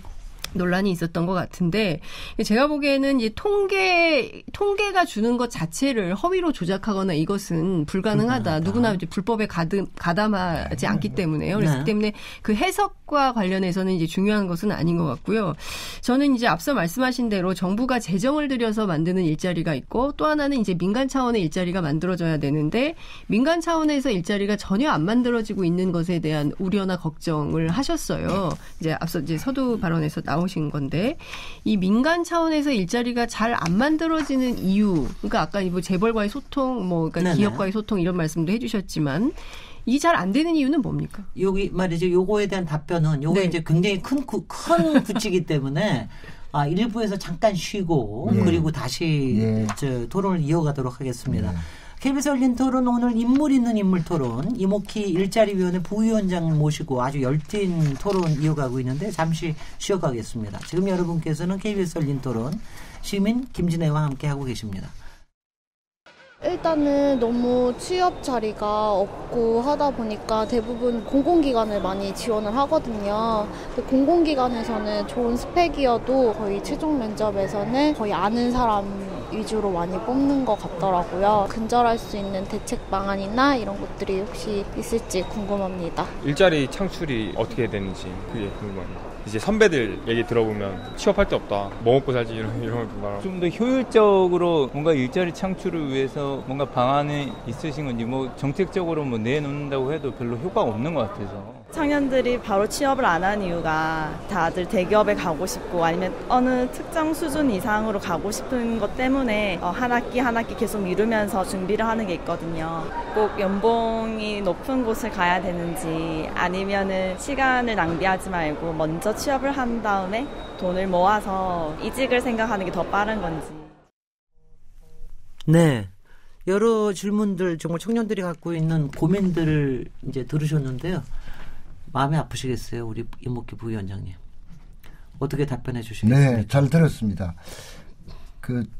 논란이 있었던 것 같은데 제가 보기에는 이 통계가 주는 것 자체를 허위로 조작하거나 이것은 불가능하다. 누구나 이제 불법에 가담하지 않기 때문에요. 그래서 때문에 그 해석과 관련해서는 이제 중요한 것은 아닌 것 같고요. 저는 이제 앞서 말씀하신 대로 정부가 재정을 들여서 만드는 일자리가 있고 또 하나는 이제 민간 차원의 일자리가 만들어져야 되는데 민간 차원에서 일자리가 전혀 안 만들어지고 있는 것에 대한 우려나 걱정을 하셨어요. 이제 앞서 이제 서두 발언에서 나오신 건데 이 민간 차원에서 일자리가 잘 안 만들어지는 이유, 그러니까 아까 뭐 재벌과의 소통, 뭐 그러니까 기업과의 소통 이런 말씀도 해주셨지만 이게 잘 안 되는 이유는 뭡니까? 여기 말이죠. 요거에 대한 답변은 요거 이제 굉장히 큰 구치기 때문에. 일부에서 잠깐 쉬고 그리고 다시 토론을 이어가도록 하겠습니다. KBS 열린 토론 오늘 인물 있는 인물 토론 이목희 일자리위원회 부위원장 모시고 아주 열띤 토론 이어가고 있는데 잠시 쉬어가겠습니다. 지금 여러분께서는 KBS 열린 토론 시민 김진애와 함께하고 계십니다. 일단은 너무 취업 자리가 없고 하다 보니까 대부분 공공기관을 많이 지원을 하거든요. 근데 공공기관에서는 좋은 스펙이어도 거의 최종 면접에서는 거의 아는 사람 위주로 많이 뽑는 것 같더라고요. 근절할 수 있는 대책 방안이나 이런 것들이 혹시 있을지 궁금합니다. 일자리 창출이 어떻게 되는지 그게 궁금합니다. 이제 선배들 얘기 들어보면 취업할 데 없다. 뭐 먹고 살지 이런 거 말하고. 좀 더 효율적으로 뭔가 일자리 창출을 위해서 뭔가 방안이 있으신 건지 뭐 정책적으로 뭐 내놓는다고 해도 별로 효과가 없는 것 같아서. 청년들이 바로 취업을 안 한 이유가 다들 대기업에 가고 싶고 아니면 어느 특정 수준 이상으로 가고 싶은 것 때문에 한 학기 계속 미루면서 준비를 하는 게 있거든요. 꼭 연봉이 높은 곳을 가야 되는지 아니면은 시간을 낭비하지 말고 먼저 취업을 한 다음에 돈을 모아서 이직을 생각하는 게 더 빠른 건지. 네. 여러 질문들 정말 청년들이 갖고 있는 고민들을 이제 들으셨는데요. 마음이 아프시겠어요, 우리 이목희 부위원장님. 어떻게 답변해 주시겠습니까? 네, 잘 들었습니다.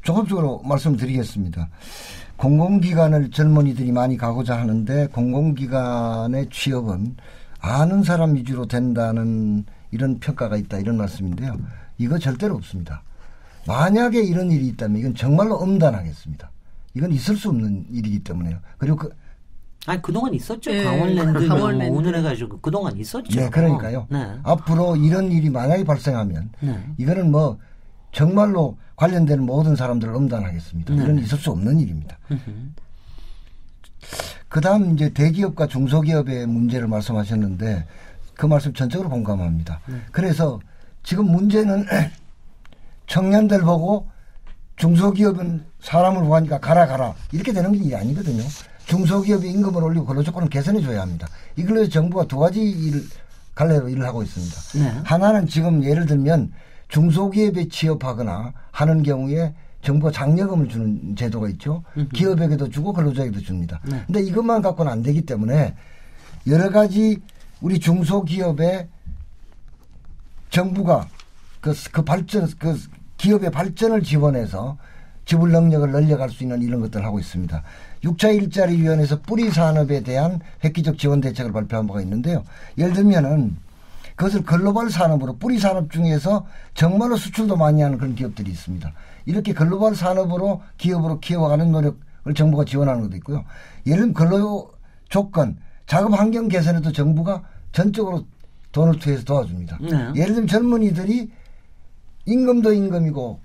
종합적으로 말씀드리겠습니다. 공공기관을 젊은이들이 많이 가고자 하는데 공공기관의 취업은 아는 사람 위주로 된다는 이런 평가가 있다, 이런 말씀인데요. 이거 절대로 없습니다. 만약에 이런 일이 있다면 이건 정말로 엄단하겠습니다. 이건 있을 수 없는 일이기 때문에요. 그리고 그동안 있었죠. 네, 강원랜드 오늘 해가지고 그동안 있었죠. 네, 그러니까요. 앞으로 이런 일이 만약에 발생하면 이거는 뭐 정말로 관련된 모든 사람들을 엄단하겠습니다. 이건 있을 수 없는 일입니다. 그다음 이제 대기업과 중소기업의 문제를 말씀하셨는데 그 말씀 전적으로 공감합니다. 그래서 지금 문제는 청년들 보고 중소기업은 사람을 구하니까 가라 이렇게 되는 게 아니거든요. 중소기업이 임금을 올리고 근로조건을 개선해 줘야 합니다. 이걸로 정부가 두 가지 갈래로 일을 하고 있습니다. 하나는 지금 예를 들면 중소기업에 취업하거나 하는 경우에 정부가 장려금을 주는 제도가 있죠. 기업에게도 주고 근로자에게도 줍니다. 근데 이것만 갖고는 안 되기 때문에 여러 가지 우리 중소기업에 정부가 기업의 발전을 지원해서 지불 능력을 늘려갈 수 있는 이런 것들을 하고 있습니다. 6차 일자리위원회에서 뿌리 산업에 대한 획기적 지원 대책을 발표한 바가 있는데요. 예를 들면은 그것을 글로벌 산업으로 뿌리 산업 중에서 정말로 수출도 많이 하는 그런 기업들이 있습니다. 이렇게 글로벌 산업으로 기업으로 키워가는 노력을 정부가 지원하는 것도 있고요. 예를 들면 근로 조건, 작업 환경 개선에도 정부가 전적으로 돈을 투여해서 도와줍니다. 예를 들면 젊은이들이 임금도 임금이고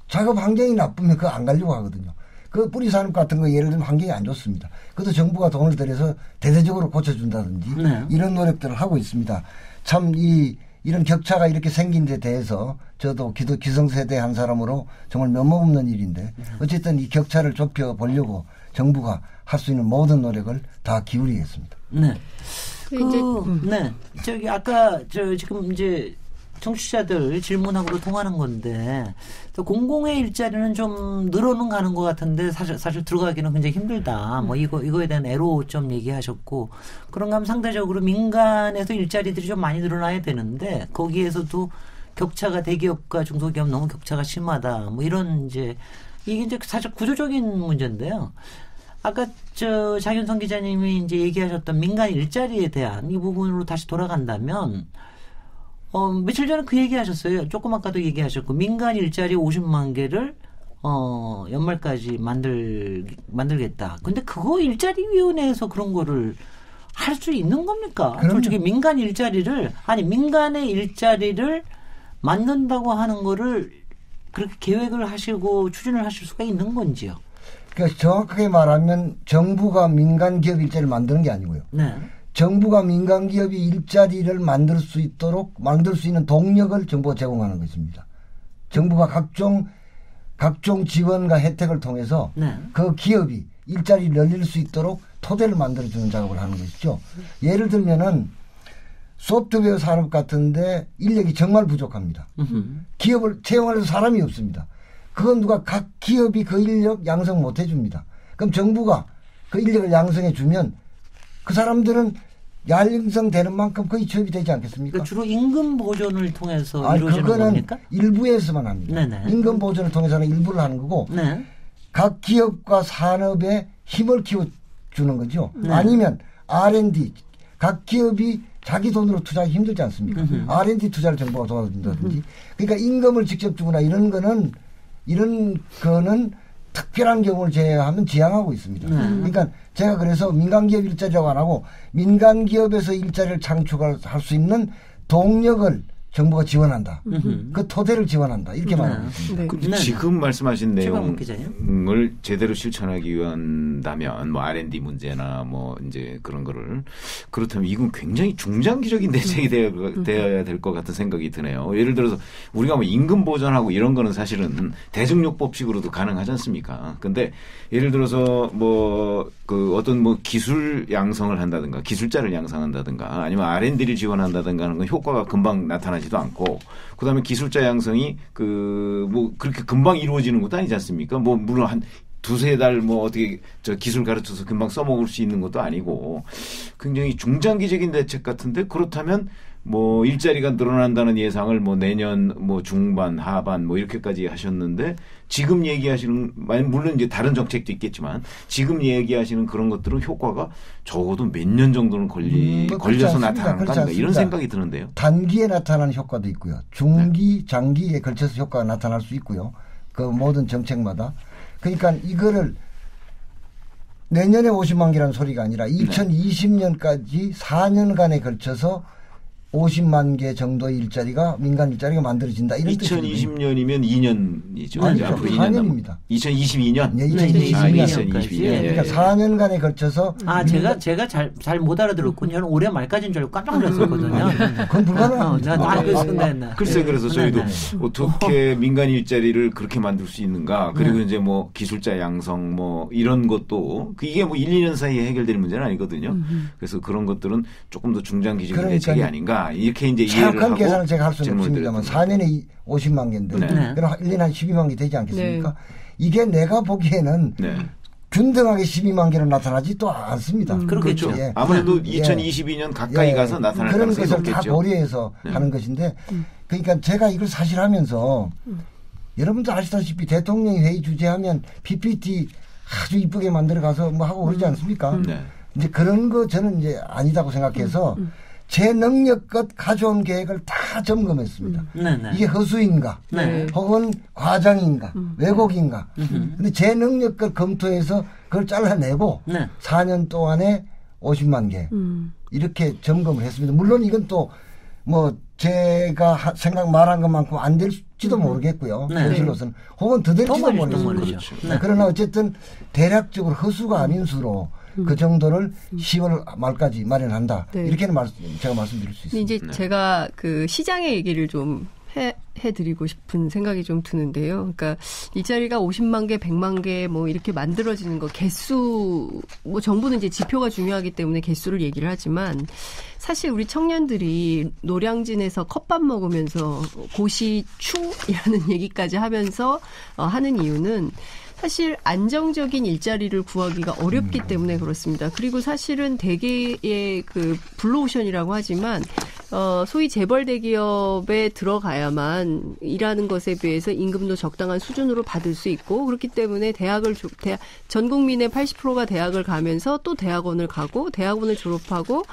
작업 환경이 나쁘면 그거 안 가려고 하거든요. 그 뿌리 산업 같은 거 예를 들면 환경이 안 좋습니다. 그것도 정부가 돈을 들여서 대대적으로 고쳐준다든지 이런 노력들을 하고 있습니다. 참 이 이런 격차가 이렇게 생긴 데 대해서 저도 기성세대 한 사람으로 정말 면목없는 일인데 어쨌든 이 격차를 좁혀보려고 정부가 할 수 있는 모든 노력을 다 기울이겠습니다. 네. 네. 저기 아까 지금 이제 청취자들 질문하고도 통하는 건데 또 공공의 일자리는 좀 늘어는 가는 것 같은데 사실 들어가기는 굉장히 힘들다. 뭐 이거에 대한 애로 좀 얘기하셨고 그런가 하면 상대적으로 민간에서 일자리들이 좀 많이 늘어나야 되는데 거기에서도 격차가 대기업과 중소기업 너무 격차가 심하다. 뭐 이런 이게 이제 사실 구조적인 문제인데요. 아까 장윤성 기자님이 이제 얘기하셨던 민간 일자리에 대한 이 부분으로 다시 돌아간다면 며칠 전에 그 얘기하셨어요. 조금 아까도 얘기하셨고 민간 일자리 50만 개를 연말까지 만들겠다. 근데 그거 일자리위원회에서 그런 거를 할 수 있는 겁니까? 솔직히 민간의 일자리를 만든다고 하는 거를 그렇게 계획을 하시고 추진을 하실 수가 있는 건지요? 그러니까 정확하게 말하면 정부가 민간 기업 일자리를 만드는 게 아니고요. 네. 정부가 민간 기업이 일자리를 만들 수 있는 동력을 정부가 제공하는 것입니다. 정부가 각종 지원과 혜택을 통해서 네. 그 기업이 일자리를 늘릴 수 있도록 토대를 만들어주는 작업을 하는 것이죠. 예를 들면은 소프트웨어 산업 같은데 인력이 정말 부족합니다. 기업을 채용할 사람이 없습니다. 그건 각 기업이 그 인력 양성 못 해줍니다. 그럼 정부가 그 인력을 양성해 주면 그 사람들은 양성되는 만큼 거의 취업이 되지 않겠습니까? 그러니까 주로 임금 보존을 통해서 이루어지는 겁니까? 일부에서만 합니다. 네네. 임금 보존을 통해서는 일부를 하는 거고 네. 각 기업과 산업에 힘을 키워주는 거죠. 네. 아니면 R&D 각 기업이 자기 돈으로 투자하기 힘들지 않습니까? R&D 투자를 정부가 도와준다든지. 그러니까 임금을 직접 주거나 이런 거는 특별한 경우를 제외하면 지양하고 있습니다. 그러니까 제가 그래서 민간기업 일자리라고 안 하고 민간기업에서 일자리를 창출할 수 있는 동력을 정부가 지원한다. 그 토대를 지원한다. 이렇게 말하고 있습니다. 네. 지금 말씀하신 내용을 제대로 실천하기 위한다면 뭐 R&D 문제나 뭐 이제 그런 거를 그렇다면 이건 굉장히 중장기적인 대책이 되어야 될 것 같은 생각이 드네요. 예를 들어서 우리가 뭐 임금 보전하고 이런 거는 사실은 대중요법식으로도 가능하지 않습니까? 근데 예를 들어서 뭐 그 어떤 뭐 기술 양성을 한다든가 기술자를 양성한다든가 아니면 R&D를 지원한다든가 하는 건 효과가 금방 나타나지도 않고 그다음에 기술자 양성이 뭐 그렇게 금방 이루어지는 것도 아니지 않습니까? 뭐 물론 한 두세 달 뭐 어떻게 기술 가르쳐서 금방 써먹을 수 있는 것도 아니고 굉장히 중장기적인 대책 같은데 그렇다면 뭐 일자리가 늘어난다는 예상을 뭐 내년 뭐 중반 하반 뭐 이렇게까지 하셨는데 지금 얘기하시는 물론 이제 다른 정책도 있겠지만 지금 얘기하시는 그런 것들은 효과가 적어도 몇 년 정도는 걸려서 나타나는 거 아닌가 이런 생각이 드는데요. 단기에 나타나는 효과도 있고요. 중기, 장기에 걸쳐서 효과가 나타날 수 있고요. 그 모든 정책마다. 그러니까 이거를 내년에 50만 개라는 소리가 아니라 2020년까지 4년간에 걸쳐서 50만 개 정도의 일자리가 민간 일자리가 만들어진다. 이런 2020년이면 2년이죠. 아니죠. 앞으로 4년입니다. 2022년. 네, 2022년까지. 네. 그러니까 4년간에 걸쳐서. 제가 잘 못 알아들었군요. 저는 올해 말까지인 줄 알고 깜짝 놀랐었거든요. 그건 불가능합니다. 글쎄 그래서 저희도 어떻게 민간 일자리를 그렇게 만들 수 있는가. 그리고 이제 뭐 기술자 양성 뭐 이런 것도 이게 뭐 1, 2년 사이에 해결될 문제는 아니거든요. 그래서 그런 것들은 조금 더 중장기적인 대책이 아닌가. 이렇게 이제 이해를 하고 계산을 제가 할 수는 없습니다만 4년에 50만 개인데 그럼 1년에 한 12만 개 되지 않겠습니까? 네. 이게 내가 보기에는 균등하게 12만 개로 나타나지 또 않습니다. 그렇겠죠. 예. 아무래도 2022년 가까이 가서 나타날 가능성이 그런 없겠죠. 것을 다 고려해서 하는 것인데 그러니까 제가 이걸 사실 하면서 여러분도 아시다시피 대통령이 회의 주재하면 PPT 아주 이쁘게 만들어 가서 뭐 하고 그러지 않습니까? 이제 그런 거 저는 이제 아니다고 생각해서 제 능력껏 가져온 계획을 다 점검했습니다. 이게 허수인가 혹은 과장인가 왜곡인가. 근데 제 능력껏 검토해서 그걸 잘라내고 4년 동안에 50만 개 이렇게 점검을 했습니다. 물론 이건 또 뭐 제가 말한 것만큼 안 될지도 모르겠고요. 현실로서는 혹은 더 될지도 모르겠습니다. 그러나 어쨌든 대략적으로 허수가 아닌 수로 그 정도를 10월 말까지 마련한다. 네. 이렇게는 제가 말씀드릴 수 있습니다. 이제 제가 그 시장의 얘기를 좀 해드리고 싶은 생각이 좀 드는데요. 그러니까 일자리가 50만 개, 100만 개 뭐 이렇게 만들어지는 거 개수 뭐 정부는 이제 지표가 중요하기 때문에 개수를 얘기를 하지만 사실 우리 청년들이 노량진에서 컵밥 먹으면서 고시추이라는 얘기까지 하면서 하는 이유는 사실 안정적인 일자리를 구하기가 어렵기 때문에 그렇습니다. 그리고 사실은 대개의 그 블루오션이라고 하지만 소위 재벌 대기업에 들어가야만 일하는 것에 비해서 임금도 적당한 수준으로 받을 수 있고 그렇기 때문에 전 국민의 80%가 대학을 가면서 또 대학원을 가고 대학원을 졸업하고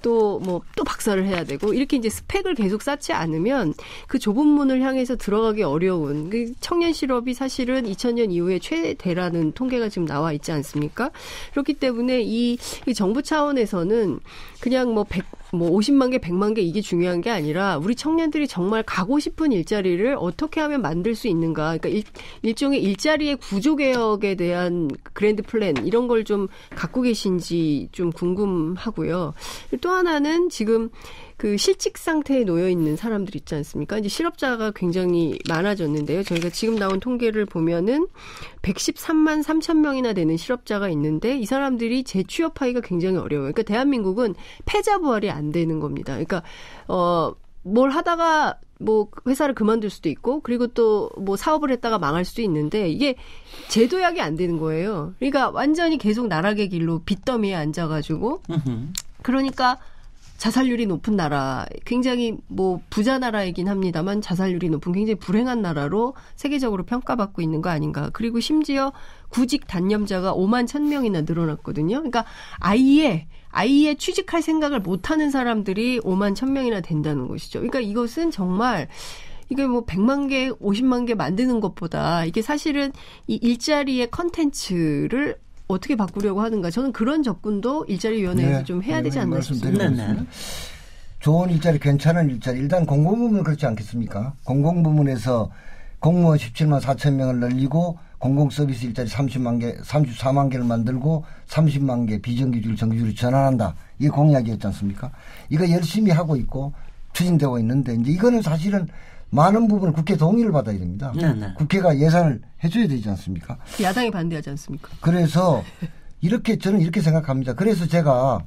또 박사를 해야 되고 이렇게 이제 스펙을 계속 쌓지 않으면 그 좁은 문을 향해서 들어가기 어려운 그 청년 실업이 사실은 2000년 이후에 최대라는 통계가 지금 나와 있지 않습니까? 그렇기 때문에 이 정부 차원에서는 그냥 50만 개, 100만 개 이게 중요한 게 아니라 우리 청년들이 정말 가고 싶은 일자리를 어떻게 하면 만들 수 있는가. 그러니까 일종의 일자리의 구조 개혁에 대한 그랜드 플랜 이런 걸 좀 갖고 계신지 좀 궁금하고요. 또 하나는 지금 그 실직 상태에 놓여 있는 사람들 있지 않습니까? 이제 실업자가 굉장히 많아졌는데요. 저희가 지금 나온 통계를 보면은 113만 3천 명이나 되는 실업자가 있는데 이 사람들이 재취업하기가 굉장히 어려워요. 그러니까 대한민국은 패자부활이 안 되는 겁니다. 그러니까 뭘 하다가 회사를 그만둘 수도 있고 그리고 또 사업을 했다가 망할 수도 있는데 이게 재도약이 안 되는 거예요. 그러니까 완전히 계속 나락의 길로 빚더미에 앉아가지고 그러니까 자살률이 높은 나라, 굉장히 부자 나라이긴 합니다만 자살률이 높은 굉장히 불행한 나라로 세계적으로 평가받고 있는 거 아닌가. 그리고 심지어 구직 단념자가 5만 1,000명이나 늘어났거든요. 그러니까 아예 취직할 생각을 못하는 사람들이 5만 1,000명이나 된다는 것이죠. 그러니까 이것은 정말 이게 100만 개, 50만 개 만드는 것보다 이게 사실은 이 일자리의 컨텐츠를 어떻게 바꾸려고 하는가. 저는 그런 접근도 일자리위원회에서 좀 해야 되지 않나 싶습니다. 좋은 일자리, 괜찮은 일자리. 일단 공공부문은 그렇지 않겠습니까? 공공부문에서 공무원 17만 4천 명을 늘리고 공공서비스 일자리 34만 개를 만들고 30만 개 비정규직을 정규직으로 전환한다. 이게 공약이었지 않습니까? 이거 열심히 하고 있고 추진되고 있는데 이제 이거는 사실은 많은 부분을 국회 동의를 받아야 됩니다. 국회가 예산을 해줘야 되지 않습니까? 야당이 반대하지 않습니까? 그래서 저는 이렇게 생각합니다. 그래서 제가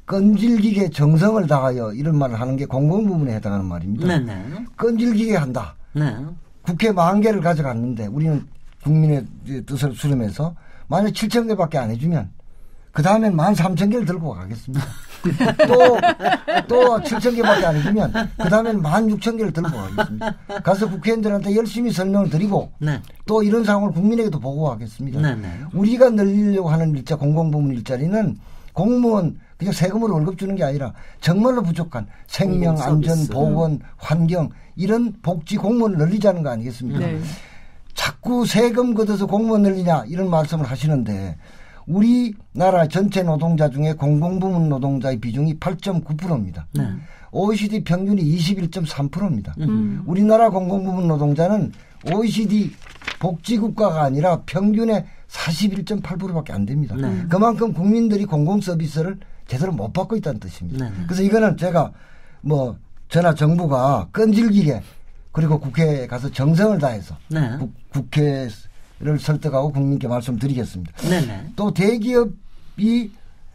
끈질기게 정성을 다하여 이런 말을 하는 게 공공부문에 해당하는 말입니다. 끈질기게 한다. 국회 10,000개를 가져갔는데 우리는 국민의 뜻을 수렴해서 만약 7,000개밖에 안 해주면 그 다음엔 13,000개를 들고 가겠습니다. 또 7,000개밖에 안 해주면 그 다음엔 16,000개를 들고 가겠습니다. 가서 국회의원들한테 열심히 설명을 드리고 또 이런 상황을 국민에게도 보고하겠습니다. 우리가 늘리려고 하는 공공부문 일자리는 공무원 그냥 세금으로 월급 주는 게 아니라 정말로 부족한 생명, 안전, 보건, 환경 이런 복지 공무원을 늘리자는 거 아니겠습니까? 자꾸 세금 걷어서 공무원 늘리냐 이런 말씀을 하시는데 우리나라 전체 노동자 중에 공공부문 노동자의 비중이 8.9%입니다. OECD 평균이 21.3%입니다. 우리나라 공공부문 노동자는 OECD 복지국가가 아니라 평균의 41.8%밖에 안 됩니다. 그만큼 국민들이 공공서비스를 제대로 못 받고 있다는 뜻입니다. 그래서 이거는 제가 저나 정부가 끈질기게 그리고 국회에 가서 정성을 다해서 국회를 설득하고 국민께 말씀드리겠습니다. 또 대기업이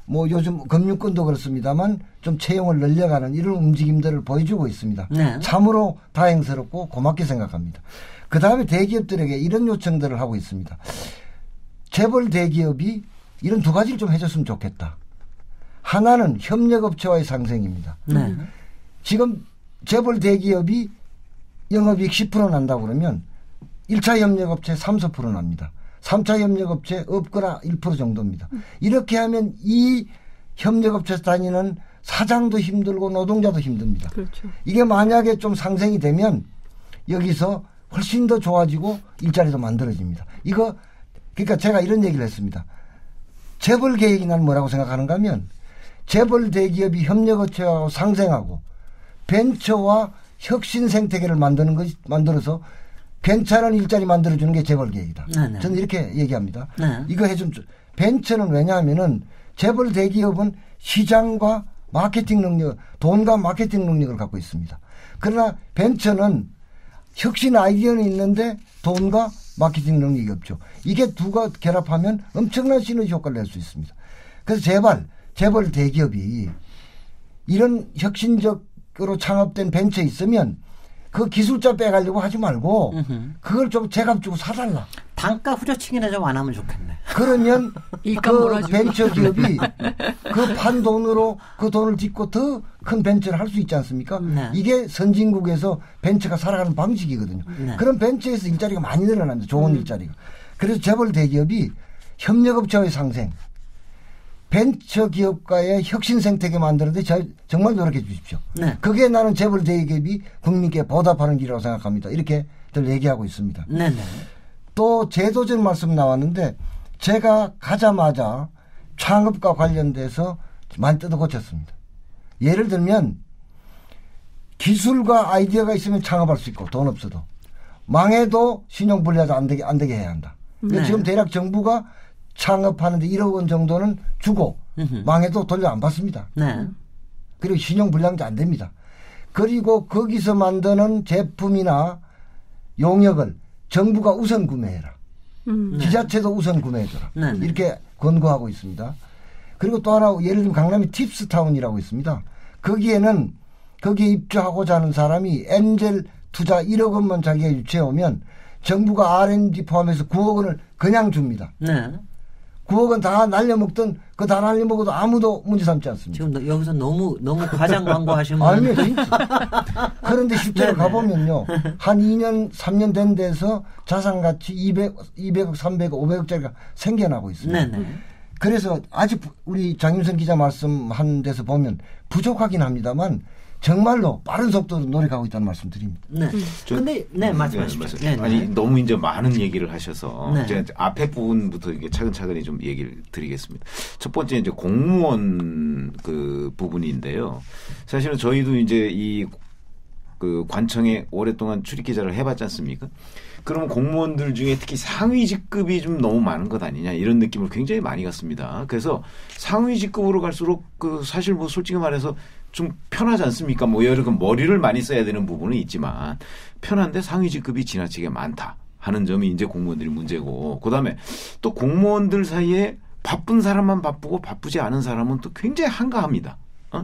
요즘 금융권도 그렇습니다만 좀 채용을 늘려가는 이런 움직임들을 보여주고 있습니다. 참으로 다행스럽고 고맙게 생각합니다. 그 다음에 대기업들에게 이런 요청들을 하고 있습니다. 재벌 대기업이 이런 두 가지를 좀 해줬으면 좋겠다. 하나는 협력업체와의 상생입니다. 지금 재벌 대기업이 영업이익 10% 난다고 그러면 1차 협력업체 3~4% 납니다. 3차 협력업체 없거나 1% 정도입니다. 이렇게 하면 이 협력업체에서 다니는 사장도 힘들고 노동자도 힘듭니다. 그렇죠. 이게 만약에 좀 상생이 되면 여기서 훨씬 더 좋아지고 일자리도 만들어집니다. 그러니까 제가 이런 얘기를 했습니다. 재벌 계획이 난 뭐라고 생각하는가 하면 재벌 대기업이 협력업체하고 상생하고 벤처와 혁신 생태계를 만들어서 괜찮은 일자리 만들어주는 게 재벌 계획이다. 저는 이렇게 얘기합니다. 이거 해주면 벤처는 왜냐하면은 재벌 대기업은 시장과 마케팅 능력, 돈과 마케팅 능력을 갖고 있습니다. 그러나 벤처는 혁신 아이디어는 있는데 돈과 마케팅 능력이 없죠. 이게 두가 결합하면 엄청난 시너지 효과를 낼 수 있습니다. 그래서 재벌 대기업이 이런 혁신적으로 창업된 벤처 있으면 그 기술자 빼가려고 하지 말고 그걸 좀 제값 주고 사달라. 단가 후려치기나 좀 안 하면 좋겠네. 그러면 그 벤처 기업이 그 판 돈으로 그 돈을 딛고 더 큰 벤처를 할 수 있지 않습니까? 네. 이게 선진국에서 벤처가 살아가는 방식이거든요. 네. 그런 벤처에서 일자리가 많이 늘어납니다. 좋은 일자리가. 그래서 재벌 대기업이 협력업체의 상생, 벤처 기업가의 혁신 생태계 만드는데 정말 노력해 주십시오. 네. 그게 나는 재벌 대기업이 국민께 보답하는 길이라고 생각합니다. 이렇게들 얘기하고 있습니다. 네네. 또 제도적 말씀 나왔는데 제가 가자마자 창업과 관련돼서 많이 뜯어 고쳤습니다. 예를 들면 기술과 아이디어가 있으면 창업할 수 있고 돈 없어도 망해도 신용불리하지 안 되게 해야 한다. 네. 지금 대략 정부가 창업하는데 1억 원 정도는 주고 망해도 돌려 안 받습니다. 네. 그리고 신용불량도 안 됩니다. 그리고 거기서 만드는 제품이나 용역을 정부가 우선 구매해라. 지자체도 우선 구매해줘라. 네. 이렇게 권고하고 있습니다. 그리고 또 하나 예를 들면 강남에 팁스타운이라고 있습니다. 거기에 입주하고자 하는 사람이 엔젤 투자 1억 원만 자기가 유치해오면 정부가 R&D 포함해서 9억 원을 그냥 줍니다. 네. 9억 원 다 날려먹던 그 다 날려먹어도 아무도 문제 삼지 않습니다. 지금 여기서 너무 과장 광고하시면 아니요. 그런데 실제로 가보면요. 한 2년 3년 된 데서 자산가치 200억 300억 500억짜리가 생겨나고 있습니다. 네네. 그래서 아직 우리 장윤선 기자 말씀한 데서 보면 부족하긴 합니다만 정말로 빠른 속도로 노력하고 있다는 말씀 드립니다. 네. 근데 말씀하십시오. 네. 아니 너무 이제 많은 얘기를 하셔서 네. 제가 앞에 부분부터 이게 차근차근히 좀 얘기를 드리겠습니다. 첫 번째 이제 공무원 그 부분인데요. 사실은 저희도 이제 이 그 관청에 오랫동안 출입 기자를 해봤지 않습니까? 그러면 공무원들 중에 특히 상위 직급이 좀 너무 많은 것 아니냐 이런 느낌을 굉장히 많이 갖습니다. 그래서 상위 직급으로 갈수록 그 사실 뭐 솔직히 말해서 좀 편하지 않습니까? 뭐 여러 머리를 많이 써야 되는 부분은 있지만 편한데 상위 직급이 지나치게 많다 하는 점이 이제 공무원들이 문제고, 그다음에 또 공무원들 사이에 바쁜 사람만 바쁘고 바쁘지 않은 사람은 또 굉장히 한가합니다.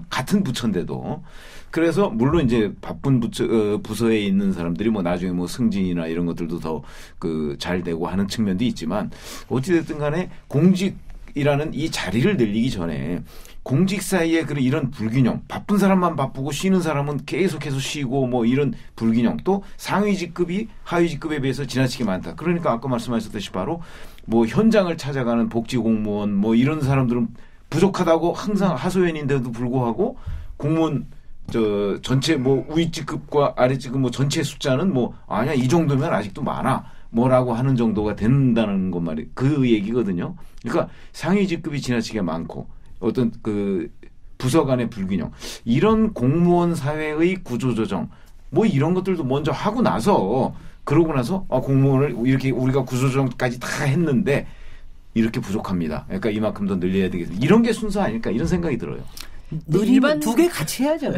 같은 부처인데도. 그래서 물론 이제 바쁜 부서에 있는 사람들이 뭐 나중에 뭐 승진이나 이런 것들도 더 그 잘 되고 하는 측면도 있지만 어찌됐든 간에 공직이라는 이 자리를 늘리기 전에 공직 사이에 이런 불균형, 바쁜 사람만 바쁘고 쉬는 사람은 계속해서 쉬고 뭐 이런 불균형, 또 상위 직급이 하위 직급에 비해서 지나치게 많다. 그러니까 아까 말씀하셨듯이 바로 뭐 현장을 찾아가는 복지공무원 뭐 이런 사람들은 부족하다고 항상 하소연인데도 불구하고 공무원 전체 뭐 위직급과 아래직급 뭐 전체 숫자는 뭐 아니야 이 정도면 아직도 많아 뭐라고 하는 정도가 된다는 것 말이 그 얘기거든요. 그러니까 상위 직급이 지나치게 많고 어떤 그 부서 간의 불균형, 이런 공무원 사회의 구조조정 뭐 이런 것들도 먼저 하고 나서 그러고 나서 공무원을 이렇게 우리가 구조조정까지 다 했는데 이렇게 부족합니다. 그러니까 이만큼 더 늘려야 되겠습니다. 이런 게 순서 아닐까 이런 생각이 들어요. 느리면 두 개 같이 해야죠.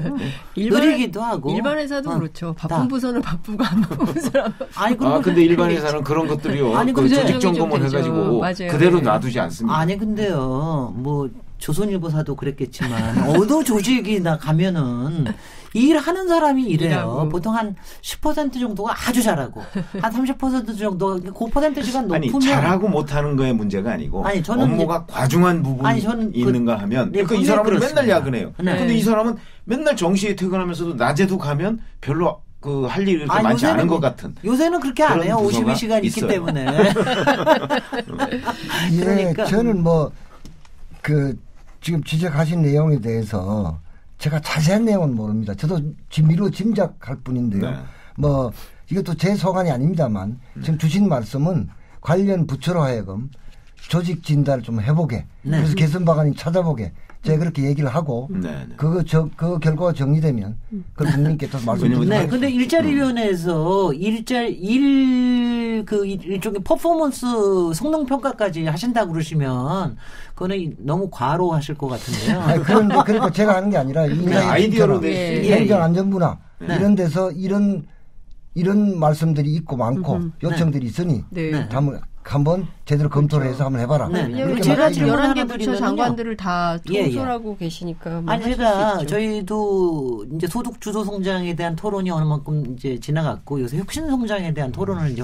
느리기도 하고. 일반 회사도 그렇죠. 바쁜 부서는 바쁘고 안 바쁜 부서는 안 바쁘고. 아니, 근데 일반 회사는 그런 것들이요. 아니, 그 조직 점검을 해가지고 맞아요. 그대로 놔두지 않습니다. 아니 근데요. 뭐 조선일보사도 그랬겠지만 어느 조직이나 가면은 일하는 사람이 이래요. 일하고. 보통 한 10% 정도가 아주 잘하고 한 30% 정도 9% 시간 높으면 아니 잘하고 못하는 거의 문제가 아니고 아니, 저는 업무가 과중한 부분이 있는가 하면 그러니까 이 사람은 맨날 야근해요. 네. 근데 이 사람은 맨날 정시에 퇴근하면서도 낮에도 가면 별로 그 할 일이 그렇게 많지 않은 것 같은. 요새는 그렇게 안 해요. 52시간 있기 때문에. 그러니까 저는 뭐 지금 지적하신 내용에 대해서 제가 자세한 내용은 모릅니다. 저도 미루어 짐작할 뿐인데요. 네. 뭐 이것도 제 소관이 아닙니다만 지금 주신 말씀은 관련 부처로 하여금 조직 진단을 좀 해보게. 그래서 개선 방안을 찾아보게. 제가 그렇게 얘기를 하고 그 결과가 정리되면 그걸 국민께 또 말씀드립니다. 네, 근데 일자리위원회에서 일종의 퍼포먼스 성능 평가까지 하신다고 그러시면 그거는 너무 과로하실 것 같은데요. 아니, 그러니까 제가 하는 게 아니라 아이디어로 행정안전부나 이런 데서 이런 말씀들이 있고 많고 요청들이 있으니 한번 제대로 검토를 해서 한번 해봐라. 제가 지금 11개 부처 장관들을 다 통솔하고 계시니까. 아니, 제가 저희도 이제 소득 주도 성장에 대한 토론이 어느 만큼 이제 지나갔고 요새 혁신 성장에 대한 토론을 이제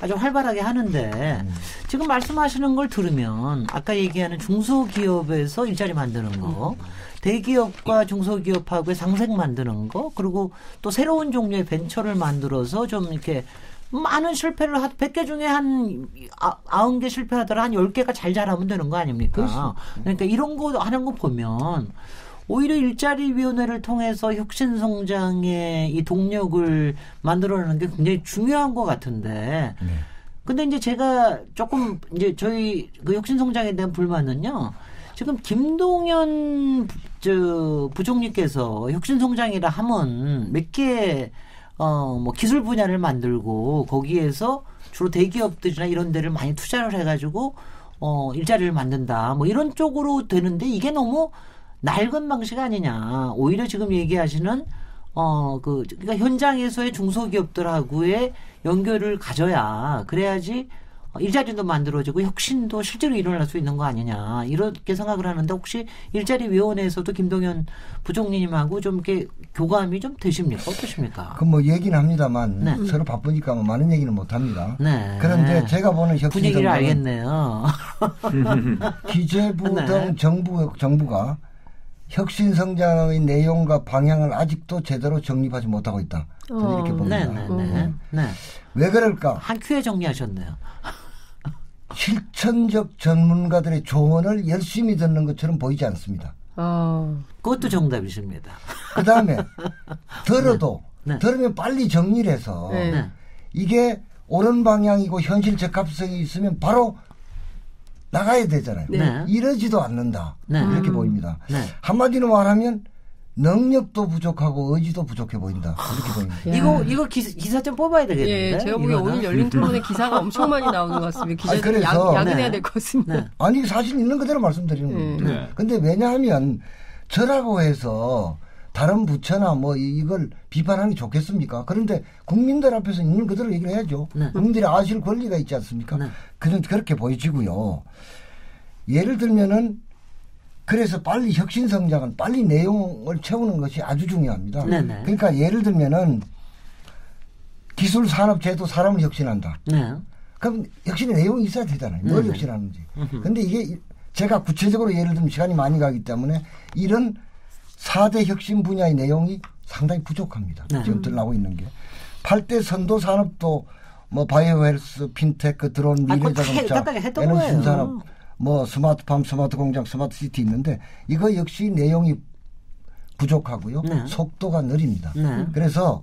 아주 활발하게 하는데 지금 말씀하시는 걸 들으면 아까 얘기하는 중소기업에서 일자리 만드는 거 대기업과 중소기업하고의 상생 만드는 거 그리고 또 새로운 종류의 벤처를 만들어서 좀 이렇게 많은 실패를 100개 중에 한 90개 실패하더라 한 10개가 잘 자라면 되는 거 아닙니까? 그러니까 이런 거 하는 거 보면 오히려 일자리위원회를 통해서 혁신성장의 이 동력을 만들어내는 게 굉장히 중요한 것 같은데 근데 이제 제가 조금 이제 저희 그 혁신성장에 대한 불만은요. 지금 김동연 부총리께서 혁신성장이라 하면 몇 개 뭐 기술 분야를 만들고 거기에서 주로 대기업들이나 이런 데를 많이 투자를 해가지고 일자리를 만든다 뭐 이런 쪽으로 되는데 이게 너무 낡은 방식 아니냐. 오히려 지금 얘기하시는 그러니까 현장에서의 중소기업들하고의 연결을 가져야 그래야지 일자리도 만들어지고 혁신도 실제로 일어날 수 있는 거 아니냐 이렇게 생각을 하는데 혹시 일자리위원회에서도 김동연 부총리님하고 좀 이렇게 교감이 좀 되십니까? 어떠십니까? 그 뭐 얘기는 합니다만 서로 바쁘니까 많은 얘기는 못 합니다. 그런데 제가 보는 혁신 분위기를 알겠네요. 기재부 등 정부가 혁신 성장의 내용과 방향을 아직도 제대로 정립하지 못하고 있다. 저는 이렇게 봅니다. 왜 그럴까? 한 큐에 정리하셨네요. 실천적 전문가들의 조언을 열심히 듣는 것처럼 보이지 않습니다. 그것도 정답이십니다. 그다음에 들으면 빨리 정리를 해서 이게 옳은 방향이고 현실 적합성이 있으면 바로 나가야 되잖아요. 이러지도 않는다. 이렇게 보입니다. 한마디로 말하면 능력도 부족하고 의지도 부족해 보인다. 이렇게 보입니다. 이거 기사 좀 뽑아야 되겠는데. 제가 보기에 오늘 열린 토론에 기사가 엄청 많이 나오는 것 같습니다. 기자들이 야근해야 될 것 같습니다. 아니 사실 있는 그대로 말씀드리는 겁니다. 근데 왜냐하면 저라고 해서 다른 부처나 뭐 이걸 비판하는 게 좋겠습니까? 그런데 국민들 앞에서 있는 그대로 얘기를 해야죠. 국민들이 아실 권리가 있지 않습니까? 그렇게 보여지고요. 예를 들면은 그래서 빨리 혁신성장은 빨리 내용을 채우는 것이 아주 중요합니다. 그러니까 예를 들면은 기술산업제도 사람을 혁신한다. 그럼 혁신의 내용이 있어야 되잖아요. 뭘 혁신하는지. 근데 이게 제가 구체적으로 예를 들면 시간이 많이 가기 때문에 이런 4대 혁신 분야의 내용이 상당히 부족합니다. 지금 드러나고 있는 게. 8대 선도 산업도 뭐 바이오헬스, 핀테크, 드론, 미래자동차, 에너지 신산업 뭐 스마트팜, 스마트공장, 스마트시티 있는데 이거 역시 내용이 부족하고요. 속도가 느립니다. 그래서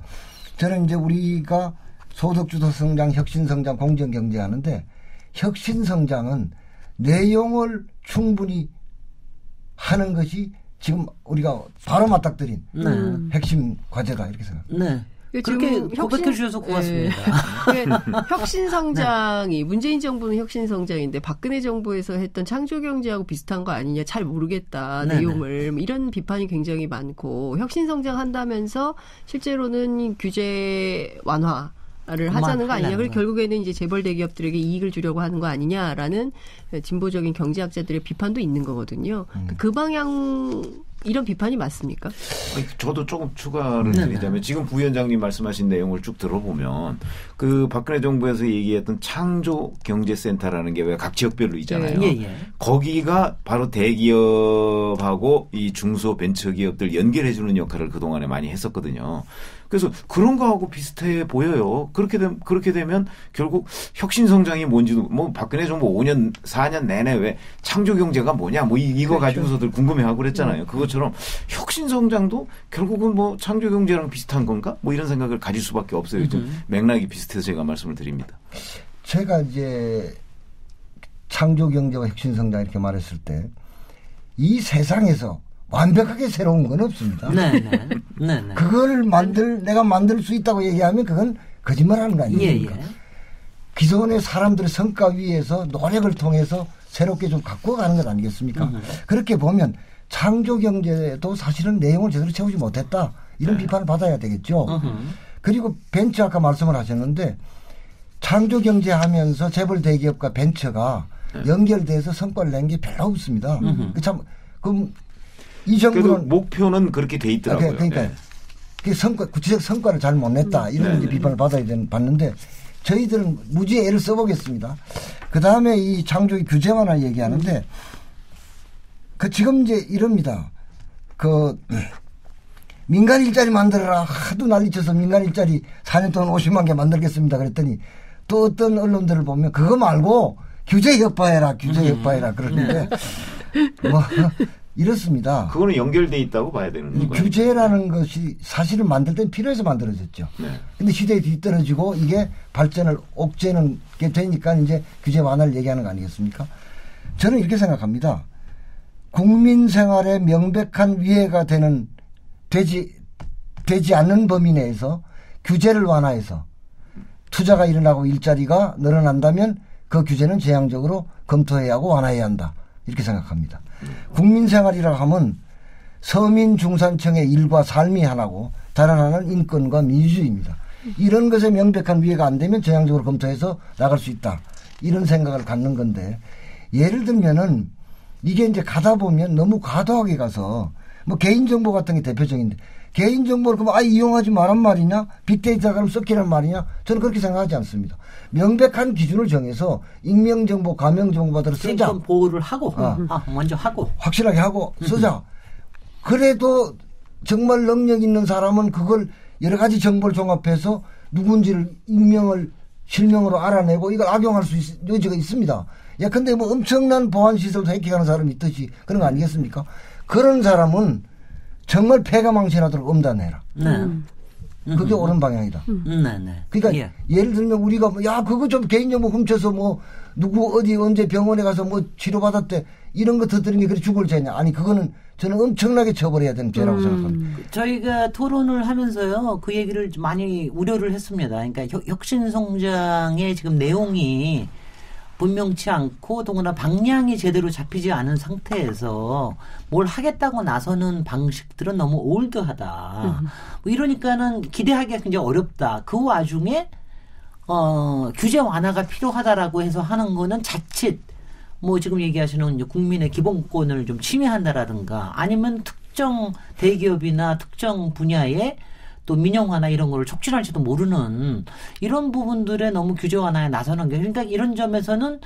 저는 이제 우리가 소득주도 성장, 혁신성장, 공정경제 하는데 혁신성장은 내용을 충분히 하는 것이 지금 우리가 바로 맞닥뜨린 핵심 과제다 이렇게 생각합니다. 그렇게 고백해 주셔서 고맙습니다. 혁신성장이 문재인 정부는 혁신성장인데 박근혜 정부에서 했던 창조경제하고 비슷한 거 아니냐 잘 모르겠다 내용을 이런 비판이 굉장히 많고 혁신성장 한다면서 실제로는 규제 완화를 하자는 거 아니냐. 그리고 결국에는 이제 재벌 대기업들에게 이익을 주려고 하는 거 아니냐라는 진보적인 경제학자들의 비판도 있는 거거든요. 그 방향 이런 비판이 맞습니까? 저도 조금 추가를 드리자면 지금 부위원장님 말씀하신 내용을 쭉 들어보면 그 박근혜 정부에서 얘기했던 창조경제센터라는 게 왜 각 지역별로 있잖아요. 거기가 바로 대기업하고 이 중소벤처기업들 연결해주는 역할을 그동안에 많이 했었거든요. 그래서 그런 거하고 비슷해 보여요. 그렇게 되면 결국 혁신성장이 뭔지도 뭐 박근혜 정부 5년 4년 내내 왜 창조경제가 뭐냐 뭐 이거 가지고서들 궁금해하고 그랬잖아요. 그것처럼 혁신성장도 결국은 뭐 창조경제랑 비슷한 건가? 뭐 이런 생각을 가질 수밖에 없어요. 좀 맥락이 비슷해서 제가 말씀을 드립니다. 제가 이제 창조경제와 혁신성장 이렇게 말했을 때 이 세상에서 완벽하게 새로운 건 없습니다. 그걸 내가 만들 수 있다고 얘기하면 그건 거짓말하는 거 아닙니까? 기존의 사람들의 성과 위에서 노력을 통해서 새롭게 좀 갖고 가는 것 아니겠습니까? 그렇게 보면 창조경제도 사실은 내용을 제대로 채우지 못했다. 이런 비판을 받아야 되겠죠. 그리고 벤처 아까 말씀을 하셨는데 창조경제 하면서 재벌 대기업과 벤처가 연결돼서 성과를 낸 게 별로 없습니다. 그럼 이 정부는 목표는 그렇게 돼 있더라고요. 그러니까 그 구체적 성과를 잘 못 냈다. 이런 비판을 받는데 저희들은 무지의 애를 써보겠습니다. 그 다음에 이 창조의 규제 완화 얘기하는데 지금 이제 이럽니다. 민간 일자리 만들어라. 하도 난리쳐서 민간 일자리 4년 동안 50만 개 만들겠습니다. 그랬더니 또 어떤 언론들을 보면 그거 말고 규제 협파해라. 그러는데 뭐 이렇습니다. 그거는 연결돼 있다고 봐야 되는 거예요. 규제라는 것이 사실은 만들 때는 필요해서 만들어졌죠. 근데 시대에 뒤떨어지고 이게 발전을 옥죄는 게 되니까 이제 규제 완화를 얘기하는 거 아니겠습니까? 저는 이렇게 생각합니다. 국민 생활에 명백한 위해가 되지 않는 범위 내에서 규제를 완화해서 투자가 일어나고 일자리가 늘어난다면 그 규제는 제한적으로 검토해야 하고 완화해야 한다. 이렇게 생각합니다. 국민생활이라고 하면 서민 중산층의 일과 삶이 하나고 다른 하나는 인권과 민주주의입니다. 이런 것에 명백한 위해가 안 되면 제한적으로 검토해서 나갈 수 있다. 이런 생각을 갖는 건데 예를 들면은 이게 이제 가다 보면 너무 과도하게 가서 뭐 개인정보 같은 게 대표적인데 개인정보를 그럼 이용하지 말란 말이냐? 빅데이터가 그럼 썩히란 말이냐? 저는 그렇게 생각하지 않습니다. 명백한 기준을 정해서 익명정보, 가명정보들을 쓰자. 보호를 하고 먼저 하고 확실하게 하고 쓰자. 그래도 정말 능력 있는 사람은 그걸 여러 가지 정보를 종합해서 누군지를 익명을 실명으로 알아내고 이걸 악용할 수 있는 여지가 있습니다. 근데 뭐 엄청난 보안시설도 해킹하는 사람이 있듯이 그런 거 아니겠습니까? 그런 사람은 정말 폐가 망신하도록 엄단해라. 그게 옳은 방향이다. 그러니까 예를 들면 우리가 그거 좀 개인정보 훔쳐서 뭐 누구 어디 언제 병원에 가서 뭐 치료받았대 이런 거 터뜨리는 게 그래 죽을 죄냐. 아니 그거는 저는 엄청나게 처벌해야 되는 죄라고 생각합니다. 저희가 토론을 하면서요 그 얘기를 많이 우려를 했습니다. 그러니까 혁신성장의 지금 내용이 분명치 않고 더구나 방향이 제대로 잡히지 않은 상태에서 뭘 하겠다고 나서는 방식들은 너무 올드하다. 뭐 이러니까는 기대하기가 굉장히 어렵다. 그 와중에 규제 완화가 필요하다라고 해서 하는 거는 자칫 뭐 지금 얘기하시는 국민의 기본권을 좀 침해한다라든가 아니면 특정 대기업이나 특정 분야에 또 민영화나 이런 거를 촉진할지도 모르는 이런 부분들에 너무 규제 완화에 나서는 게 그러니까 이런 점에서는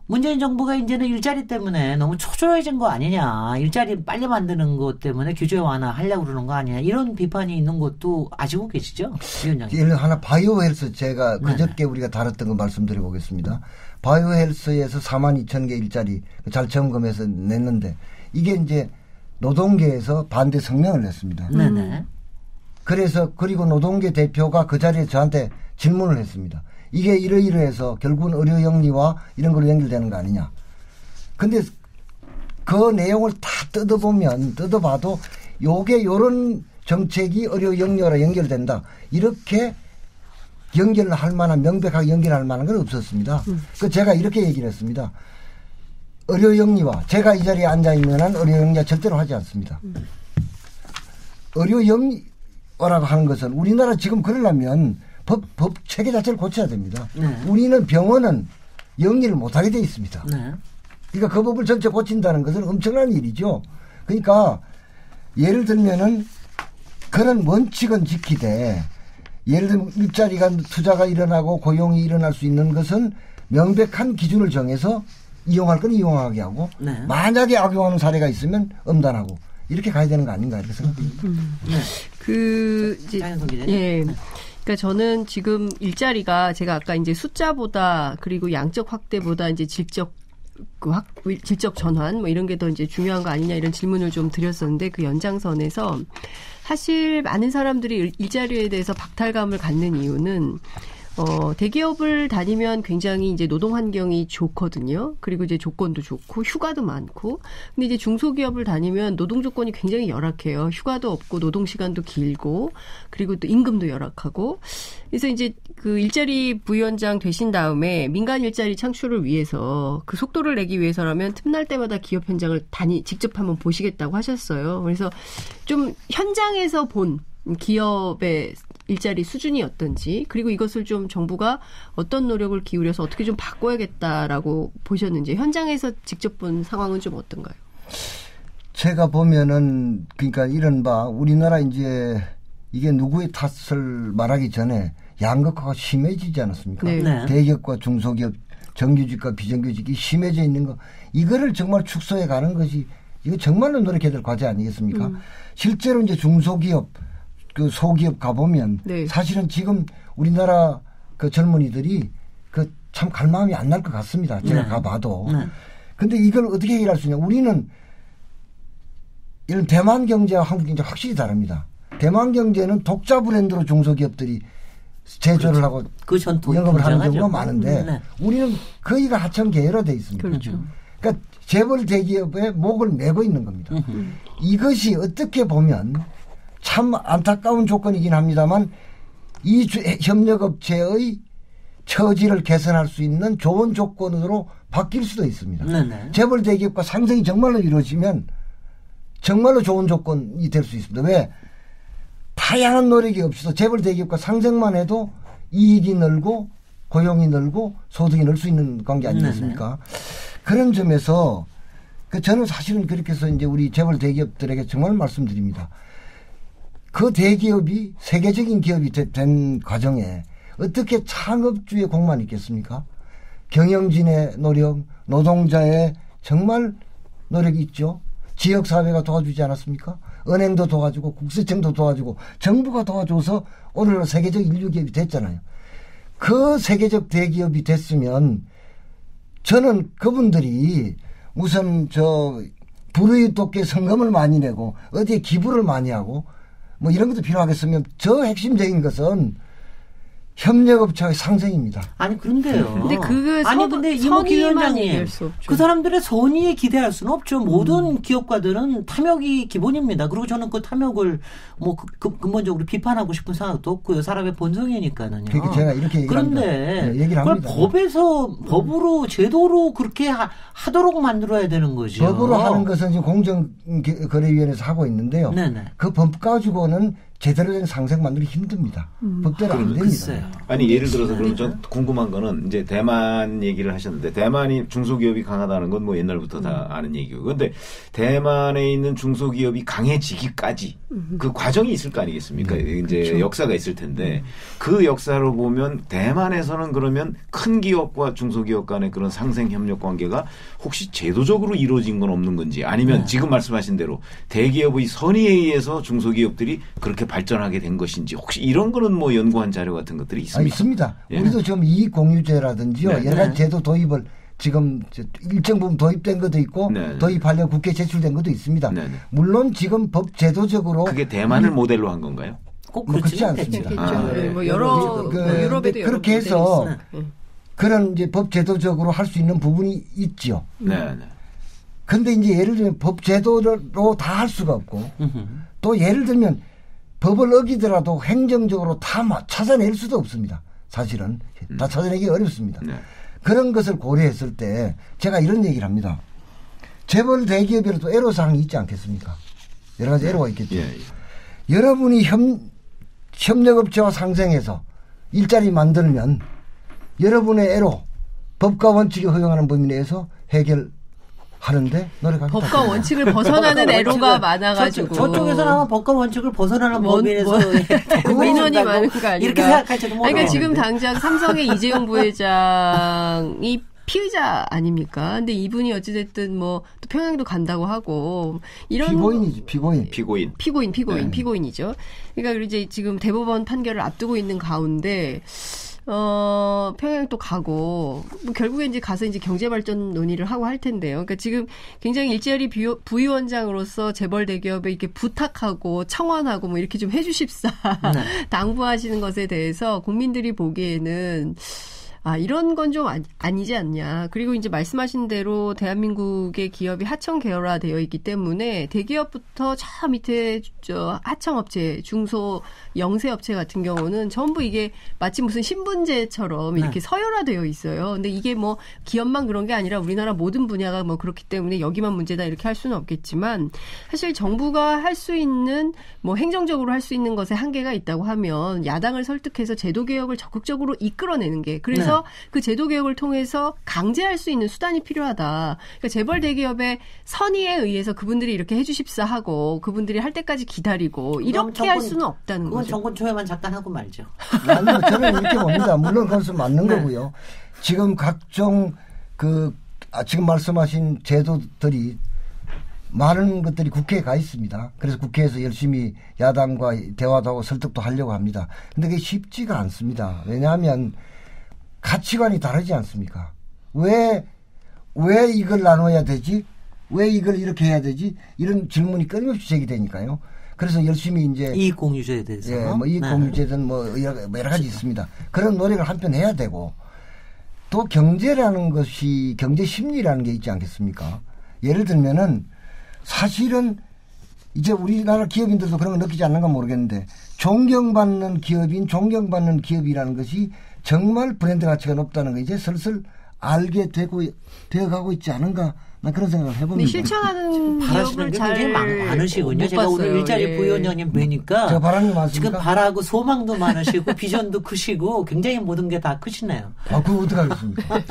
문재인 정부가 이제는 일자리 때문에 너무 초조해진 거 아니냐. 일자리 빨리 만드는 것 때문에 규제 완화하려고 그러는 거 아니냐. 이런 비판이 있는 것도 아시고 계시죠? 위원장님. 예를 하나 바이오헬스 제가 그저께 우리가 다뤘던 거 말씀드려보겠습니다. 바이오헬스에서 42,000개 일자리 잘 점검해서 냈는데 이게 이제 노동계에서 반대 성명을 냈습니다. 그래서 그리고 노동계 대표가 그 자리에 저한테 질문을 했습니다. 이게 이러이러해서 결국은 의료 영리와 이런 걸로 연결되는 거 아니냐. 근데 그 내용을 다 뜯어봐도 요게 요런 정책이 의료 영리화로 연결된다. 이렇게 연결할 만한 명백하게 연결할 만한 건 없었습니다. 그 제가 이렇게 얘기를 했습니다. 의료 영리화 제가 이 자리에 앉아있는 한 의료 영리화 절대로 하지 않습니다. 의료 영리화라고 하는 것은 우리나라 지금 그러려면 법 체계 자체를 고쳐야 됩니다. 우리는 병원은 영리를 못하게 돼 있습니다. 그러니까 그 법을 전체 고친다는 것은 엄청난 일이죠. 그러니까 예를 들면은 그런 원칙은 지키되 예를 들면 일자리가 투자가 일어나고 고용이 일어날 수 있는 것은 명백한 기준을 정해서 이용할 건 이용하게 하고 만약에 악용하는 사례가 있으면 엄단하고 이렇게 가야 되는 거 아닌가 이렇게 생각합니다. 그러니까 저는 지금 일자리가 제가 아까 이제 숫자보다 그리고 양적 확대보다 이제 질적 전환 뭐 이런 게 더 이제 중요한 거 아니냐 이런 질문을 좀 드렸었는데 그 연장선에서 사실 많은 사람들이 일자리에 대해서 박탈감을 갖는 이유는 대기업을 다니면 굉장히 이제 노동 환경이 좋거든요. 그리고 이제 조건도 좋고 휴가도 많고. 근데 이제 중소기업을 다니면 노동 조건이 굉장히 열악해요. 휴가도 없고 노동 시간도 길고 그리고 또 임금도 열악하고. 그래서 이제 그 일자리 부위원장 되신 다음에 민간 일자리 창출을 위해서 그 속도를 내기 위해서라면 틈날 때마다 기업 현장을 직접 한번 보시겠다고 하셨어요. 그래서 좀 현장에서 본 기업의 일자리 수준이 어떤지 그리고 이것을 좀 정부가 어떤 노력을 기울여서 어떻게 좀 바꿔야겠다라고 보셨는지 현장에서 직접 본 상황은 좀 어떤가요? 제가 보면은 그러니까 이른바 우리나라 이제 이게 누구의 탓을 말하기 전에 양극화가 심해지지 않았습니까? 네. 대기업과 중소기업, 정규직과 비정규직이 심해져 있는 거 이거를 정말 축소해 가는 것이 이거 정말로 노력해야 될 과제 아니겠습니까? 실제로 이제 중소기업 그 소기업 가보면 네. 사실은 지금 우리나라 그 젊은이들이 그 참 갈 마음이 안 날 것 같습니다. 제가 네. 가봐도. 네. 근데 이걸 어떻게 해결할 수 있냐. 우리는 이런 대만 경제와 한국 경제 확실히 다릅니다. 대만 경제는 독자 브랜드로 중소기업들이 제조를 하고 그 전통 영업을 하는 경쟁하죠. 경우가 많은데 네. 우리는 거의가 하청 계열화되어 있습니다. 그렇죠. 그러니까 재벌 대기업의 목을 메고 있는 겁니다. 이것이 어떻게 보면 참 안타까운 조건이긴 합니다만 이 협력업체의 처지를 개선할 수 있는 좋은 조건으로 바뀔 수도 있습니다. 네네. 재벌 대기업과 상생이 정말로 이루어지면 정말로 좋은 조건이 될 수 있습니다. 왜? 다양한 노력이 없어서 재벌 대기업과 상생만 해도 이익이 늘고 고용이 늘고 소득이 늘 수 있는 관계 아니겠습니까? 네네. 그런 점에서 저는 사실은 그렇게 해서 이제 우리 재벌 대기업들에게 정말 말씀드립니다. 그 대기업이 세계적인 기업이 된 과정에 어떻게 창업주의 공만 있겠습니까? 경영진의 노력, 노동자의 정말 노력이 있죠. 지역사회가 도와주지 않았습니까? 은행도 도와주고 국세청도 도와주고 정부가 도와줘서 오늘 세계적 인류기업이 됐잖아요. 그 세계적 대기업이 됐으면 저는 그분들이 우선 불의롭게 성금을 많이 내고 어디에 기부를 많이 하고 뭐 이런 것도 필요하겠으면 저 핵심적인 것은 협력업체의 상생입니다. 아니 그런데요. 근데 그 근데 이모기 위원장님 그 사람들의 선의에 기대할 수는 없죠. 모든 기업가들은 탐욕이 기본입니다. 그리고 저는 그 탐욕을 뭐 근본적으로 비판하고 싶은 생각도 없고요. 사람의 본성이니까는요. 그러니까 제가 이렇게 그런데 얘기를 그걸 합니다. 법으로 제도로 그렇게 하도록 만들어야 되는 거죠. 법으로 하는 것은 지금 공정거래위원회에서 하고 있는데요. 네네. 그 법 가지고는 제대로 된 상생 만들기 힘듭니다. 법대로 안 됩니다. 글쎄요. 아니 예를 들어서 그럼 좀 궁금한 거는 이제 대만 얘기를 하셨는데 대만이 중소기업이 강하다는 건 뭐 옛날부터 다 아는 얘기고 그런데 대만에 있는 중소기업이 강해지기까지 그 과정이 있을 거 아니겠습니까? 이제 그렇죠. 역사가 있을 텐데 그 역사를 보면 대만에서는 그러면 큰 기업과 중소기업 간의 그런 상생 협력 관계가 혹시 제도적으로 이루어진 건 없는 건지 아니면 지금 말씀하신 대로 대기업의 선의에 의해서 중소기업들이 그렇게 발전하게 된 것인지 혹시 이런 거는 뭐 연구한 자료 같은 것들이 있습니까? 있습니다. 예. 우리도 지금 이익공유제라든지요. 네. 여러 가지 제도 도입을 지금 일정 부분 도입된 것도 있고 네. 도입하려고 국회에 제출된 것도 있습니다. 네. 물론 지금 법 제도적으로 그게 대만을 모델로 한 건가요? 꼭 그렇지 않습니다. 네. 뭐 여러 유럽에도 그렇게 해서 있어요. 그런 이제 법 제도적으로 할 수 있는 부분이 있죠. 네. 근데 이제 예를 들면 법 제도로 다 할 수가 없고 또 예를 들면 법을 어기더라도 행정적으로 다 찾아낼 수도 없습니다. 사실은 다 찾아내기 어렵습니다. 네. 그런 것을 고려했을 때 제가 이런 얘기를 합니다. 재벌 대기업에도 애로사항이 있지 않겠습니까? 여러 가지 애로가 있겠죠. 여러분이 협력업체와 상생해서 일자리 만들면 여러분의 애로 법과 원칙이 허용하는 범위 내에서 해결하는데 노력하겠다. 법과 원칙을 벗어나는 애로가 많아가지고 저쪽에서 나면 법과 원칙을 벗어나는 범위에서 민원이 많은 거 아닌가. 이렇게 생각할지도 모르겠는데. 그러니까 지금 당장 삼성의 이재용 부회장이 피의자 아닙니까? 근데 이분이 어찌됐든 뭐 또 평양도 간다고 하고 이런 피고인이지 피고인. 피고인이죠. 그러니까 이제 지금 대법원 판결을 앞두고 있는 가운데 평양 또 가고 뭐 결국에 이제 가서 이제 경제 발전 논의를 하고 할 텐데요. 그러니까 지금 굉장히 일자리 부위원장으로서 재벌 대기업에 이렇게 부탁하고 청원하고 뭐 이렇게 좀 해주십사 당부하시는 것에 대해서 국민들이 보기에는 이런 건 좀 아니지 않냐. 그리고 이제 말씀하신 대로 대한민국의 기업이 하청 계열화되어 있기 때문에 대기업부터 저 밑에 하청업체, 중소 영세업체 같은 경우는 전부 이게 마치 무슨 신분제처럼 이렇게 서열화되어 있어요. 근데 이게 뭐 기업만 그런 게 아니라 우리나라 모든 분야가 뭐 그렇기 때문에 여기만 문제다 이렇게 할 수는 없겠지만 사실 정부가 할 수 있는 뭐 행정적으로 할 수 있는 것에 한계가 있다고 하면 야당을 설득해서 제도 개혁을 적극적으로 이끌어내는 게 그래서 그 제도 개혁을 통해서 강제할 수 있는 수단이 필요하다. 그러니까 재벌 대기업의 선의에 의해서 그분들이 이렇게 해주십사 하고 그분들이 할 때까지 기다리고 이렇게 할 수는 없다는 거죠. 그건 정권 초회만 잠깐 하고 말죠. 아니요, 저는 이렇게 봅니다. 물론 그것은 맞는 거고요. 지금 각종 지금 말씀하신 제도들이 많은 것들이 국회에 가 있습니다. 그래서 국회에서 열심히 야당과 대화도 하고 설득도 하려고 합니다. 근데 그게 쉽지가 않습니다. 왜냐하면 가치관이 다르지 않습니까? 왜 이걸 나눠야 되지? 왜 이걸 이렇게 해야 되지? 이런 질문이 끊임없이 제기되니까요. 그래서 열심히 이제 이익 공유제에 대해서 뭐 이익 공유제든 뭐 여러 가지 있습니다. 그런 노력을 한편 해야 되고 또 경제라는 것이 경제 심리라는 게 있지 않겠습니까? 예를 들면은 사실은 이제 우리나라 기업인들도 그런 거 느끼지 않는가 모르겠는데 존경받는 기업이라는 것이 정말 브랜드 가치가 높다는 거 이제 슬슬 알게 되어가고 있지 않은가 난 그런 생각을 해봅니다. 실천하는 바라시는 게 굉장히 많으시군요. 제가 봤어요. 오늘 일자리 부위원장님 뵈니까 제가 바람이 많습니까? 지금 바라고 소망도 많으시고 비전도 크시고 굉장히 모든 게 다 크시네요. 그거 어떡하겠습니까?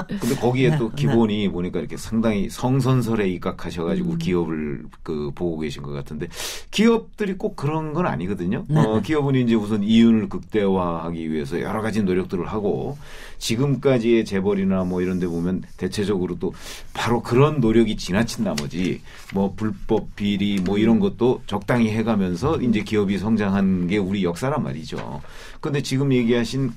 근데 거기에 또 기본이 보니까 이렇게 상당히 성선설에 입각하셔가지고 기업을 보고 계신 것 같은데 기업들이 꼭 그런 건 아니거든요. 기업은 이제 우선 이윤을 극대화하기 위해서 여러 가지 노력들을 하고 지금까지의 재벌이나 뭐 이런 데 보면 대체적으로 또 바로 그런 노력이 지나친 나머지 뭐 불법 비리 뭐 이런 것도 적당히 해가면서 이제 기업이 성장한 게 우리 역사란 말이죠. 그런데 지금 얘기하신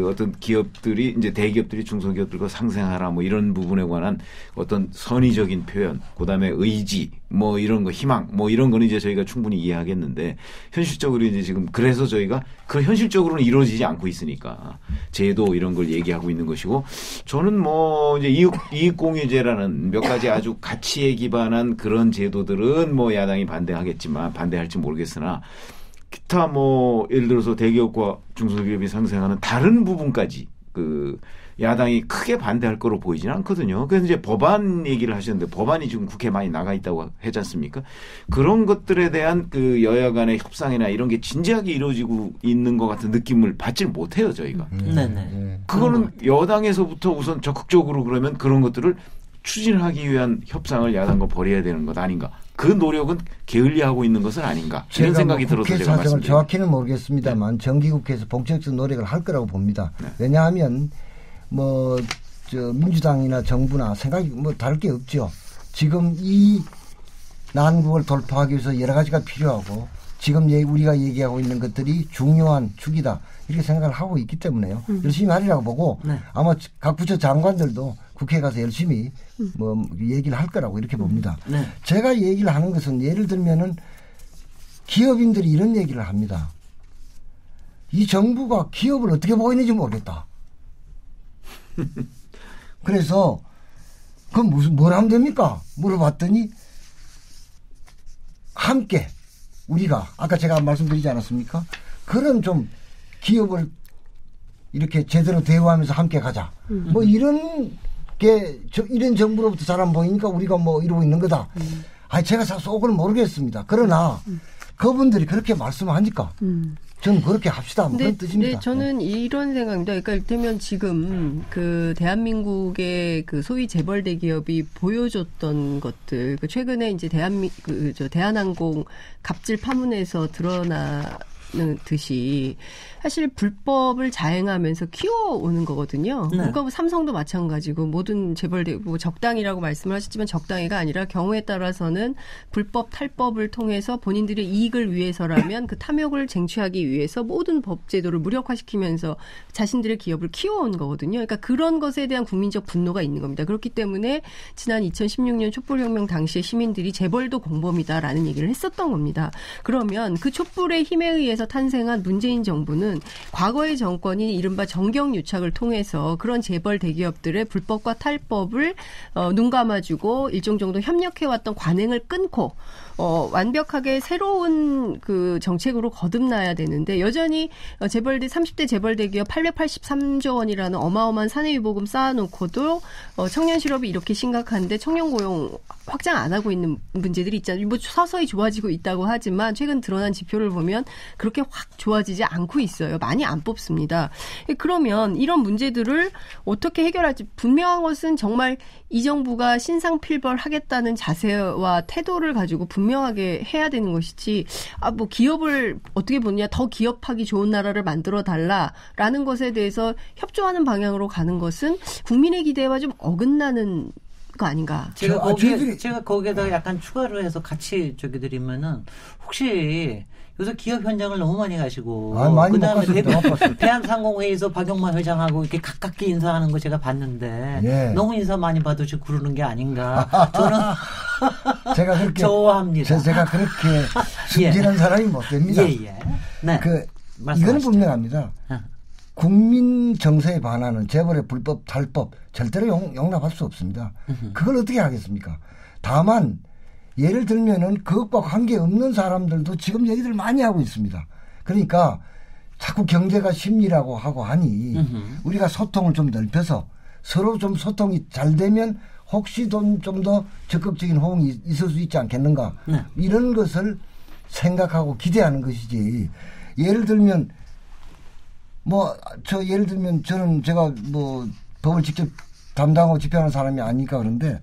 어떤 기업들이 이제 대기업들이 중소기업들과 상생하라 뭐 이런 부분에 관한 어떤 선의적인 표현, 그다음에 의지 뭐 이런 거 희망 뭐 이런 거는 이제 저희가 충분히 이해하겠는데 현실적으로 이제 지금 그래서 저희가 현실적으로는 이루어지지 않고 있으니까 제도 이런 걸 얘기하고 있는 것이고 저는 뭐 이제 이익공유제라는 몇 가지 아주 가치에 기반한 그런 제도들은 뭐 야당이 반대할지 모르겠으나 기타 뭐 예를 들어서 대기업과 중소기업이 상생하는 다른 부분까지 야당이 크게 반대할 거로 보이지는 않거든요. 그래서 이제 법안 얘기를 하셨는데 법안이 지금 국회에 많이 나가 있다고 하지 않습니까? 그런 것들에 대한 여야 간의 협상이나 이런 게 진지하게 이루어지고 있는 것 같은 느낌을 받질 못해요, 저희가. 그거는 여당에서부터 우선 적극적으로 그러면 그런 것들을 추진하기 위한 협상을 야당과 벌여야 되는 것 아닌가. 그 노력은 게을리하고 있는 것은 아닌가. 이런 생각이 들어서 제가 말씀드립니다. 국회 정확히는 모르겠습니다만 정기국회에서 본격적 노력을 할 거라고 봅니다. 왜냐하면 민주당이나 정부나 생각이 다를 게 없죠. 지금 이 난국을 돌파하기 위해서 여러 가지가 필요하고 지금 우리가 얘기하고 있는 것들이 중요한 축이다. 이렇게 생각을 하고 있기 때문에요. 열심히 하리라고 보고 아마 각 부처 장관들도 국회에 가서 열심히 얘기를 할 거라고 이렇게 봅니다. 제가 얘기를 하는 것은 예를 들면은 기업인들이 이런 얘기를 합니다. 이 정부가 기업을 어떻게 보고 있는지 모르겠다. 그래서 그럼 뭘 하면 됩니까? 물어봤더니 함께 우리가 아까 제가 말씀드리지 않았습니까? 그런 좀 기업을 이렇게 제대로 대우하면서 함께 가자. 뭐 이런 게 이런 정부로부터 잘 안 보이니까 우리가 뭐 이러고 있는 거다. 제가 속을 모르겠습니다. 그러나 그분들이 그렇게 말씀하니까 저는 그렇게 합시다. 그런 뜻입니다. 네, 저는 이런 생각입니다. 그러니까 이를테면 지금 대한민국의 소위 재벌 대기업이 보여줬던 것들, 최근에 이제 대한항공 갑질 파문에서 드러나 듯이 사실 불법을 자행하면서 키워오는 거거든요. 네. 그러니까 뭐 삼성도 마찬가지고 모든 재벌 뭐 적당이라고 말씀을 하셨지만 적당히가 아니라 경우에 따라서는 불법 탈법을 통해서 본인들의 이익을 위해서라면 그 탐욕을 쟁취하기 위해서 모든 법 제도를 무력화시키면서 자신들의 기업을 키워온 거거든요. 그러니까 그런 것에 대한 국민적 분노가 있는 겁니다. 그렇기 때문에 지난 2016년 촛불혁명 당시에 시민들이 재벌도 공범이다라는 얘기를 했었던 겁니다. 그러면 그 촛불의 힘에 의해서 탄생한 문재인 정부는 과거의 정권이 이른바 정경유착을 통해서 그런 재벌 대기업들의 불법과 탈법을 눈 감아주고 일정 정도 협력해왔던 관행을 끊고 완벽하게 새로운 그 정책으로 거듭나야 되는데 여전히 30대 재벌 대기업 883조 원이라는 어마어마한 사내유보금 쌓아놓고도 청년 실업이 이렇게 심각한데 청년 고용 확장 안 하고 있는 문제들이 있잖아요. 뭐 서서히 좋아지고 있다고 하지만 최근 드러난 지표를 보면 그렇게 확 좋아지지 않고 있어요. 많이 안 뽑습니다. 그러면 이런 문제들을 어떻게 해결할지 분명한 것은 정말 이 정부가 신상필벌하겠다는 자세와 태도를 가지고 분명하게 해야 되는 것이지 뭐 기업을 어떻게 보느냐 더 기업하기 좋은 나라를 만들어 달라라는 것에 대해서 협조하는 방향으로 가는 것은 국민의 기대와 좀 어긋나는 거 아닌가. 제가 거기에다 약간 추가로 해서 같이 드리면은 혹시 요새 기업 현장을 너무 많이 가시고 그다음에 대한상공회의에서 박용만 회장하고 이렇게 가깝게 인사하는 거 제가 봤는데 예. 너무 인사 많이 받으시고 그러는 게 아닌가 저는 제가 그렇게 좋아합니다. 제가 그렇게 숨지는 사람이 못 됩니다. 예. 네. 이거는 분명합니다. 국민 정서에 반하는 재벌의 불법 탈법 절대로 용납할 수 없습니다. 그걸 어떻게 하겠습니까? 다만 예를 들면은 그것과 관계없는 사람들도 지금 얘기들 많이 하고 있습니다. 그러니까 자꾸 경제가 심리라고 하고 하니 우리가 소통을 좀 넓혀서 서로 좀 소통이 잘 되면 혹시 좀 더 적극적인 호응이 있을 수 있지 않겠는가. 네. 이런 것을 생각하고 기대하는 것이지. 예를 들면 예를 들면 제가 법을 직접 담당하고 집행하는 사람이 아니니까 그런데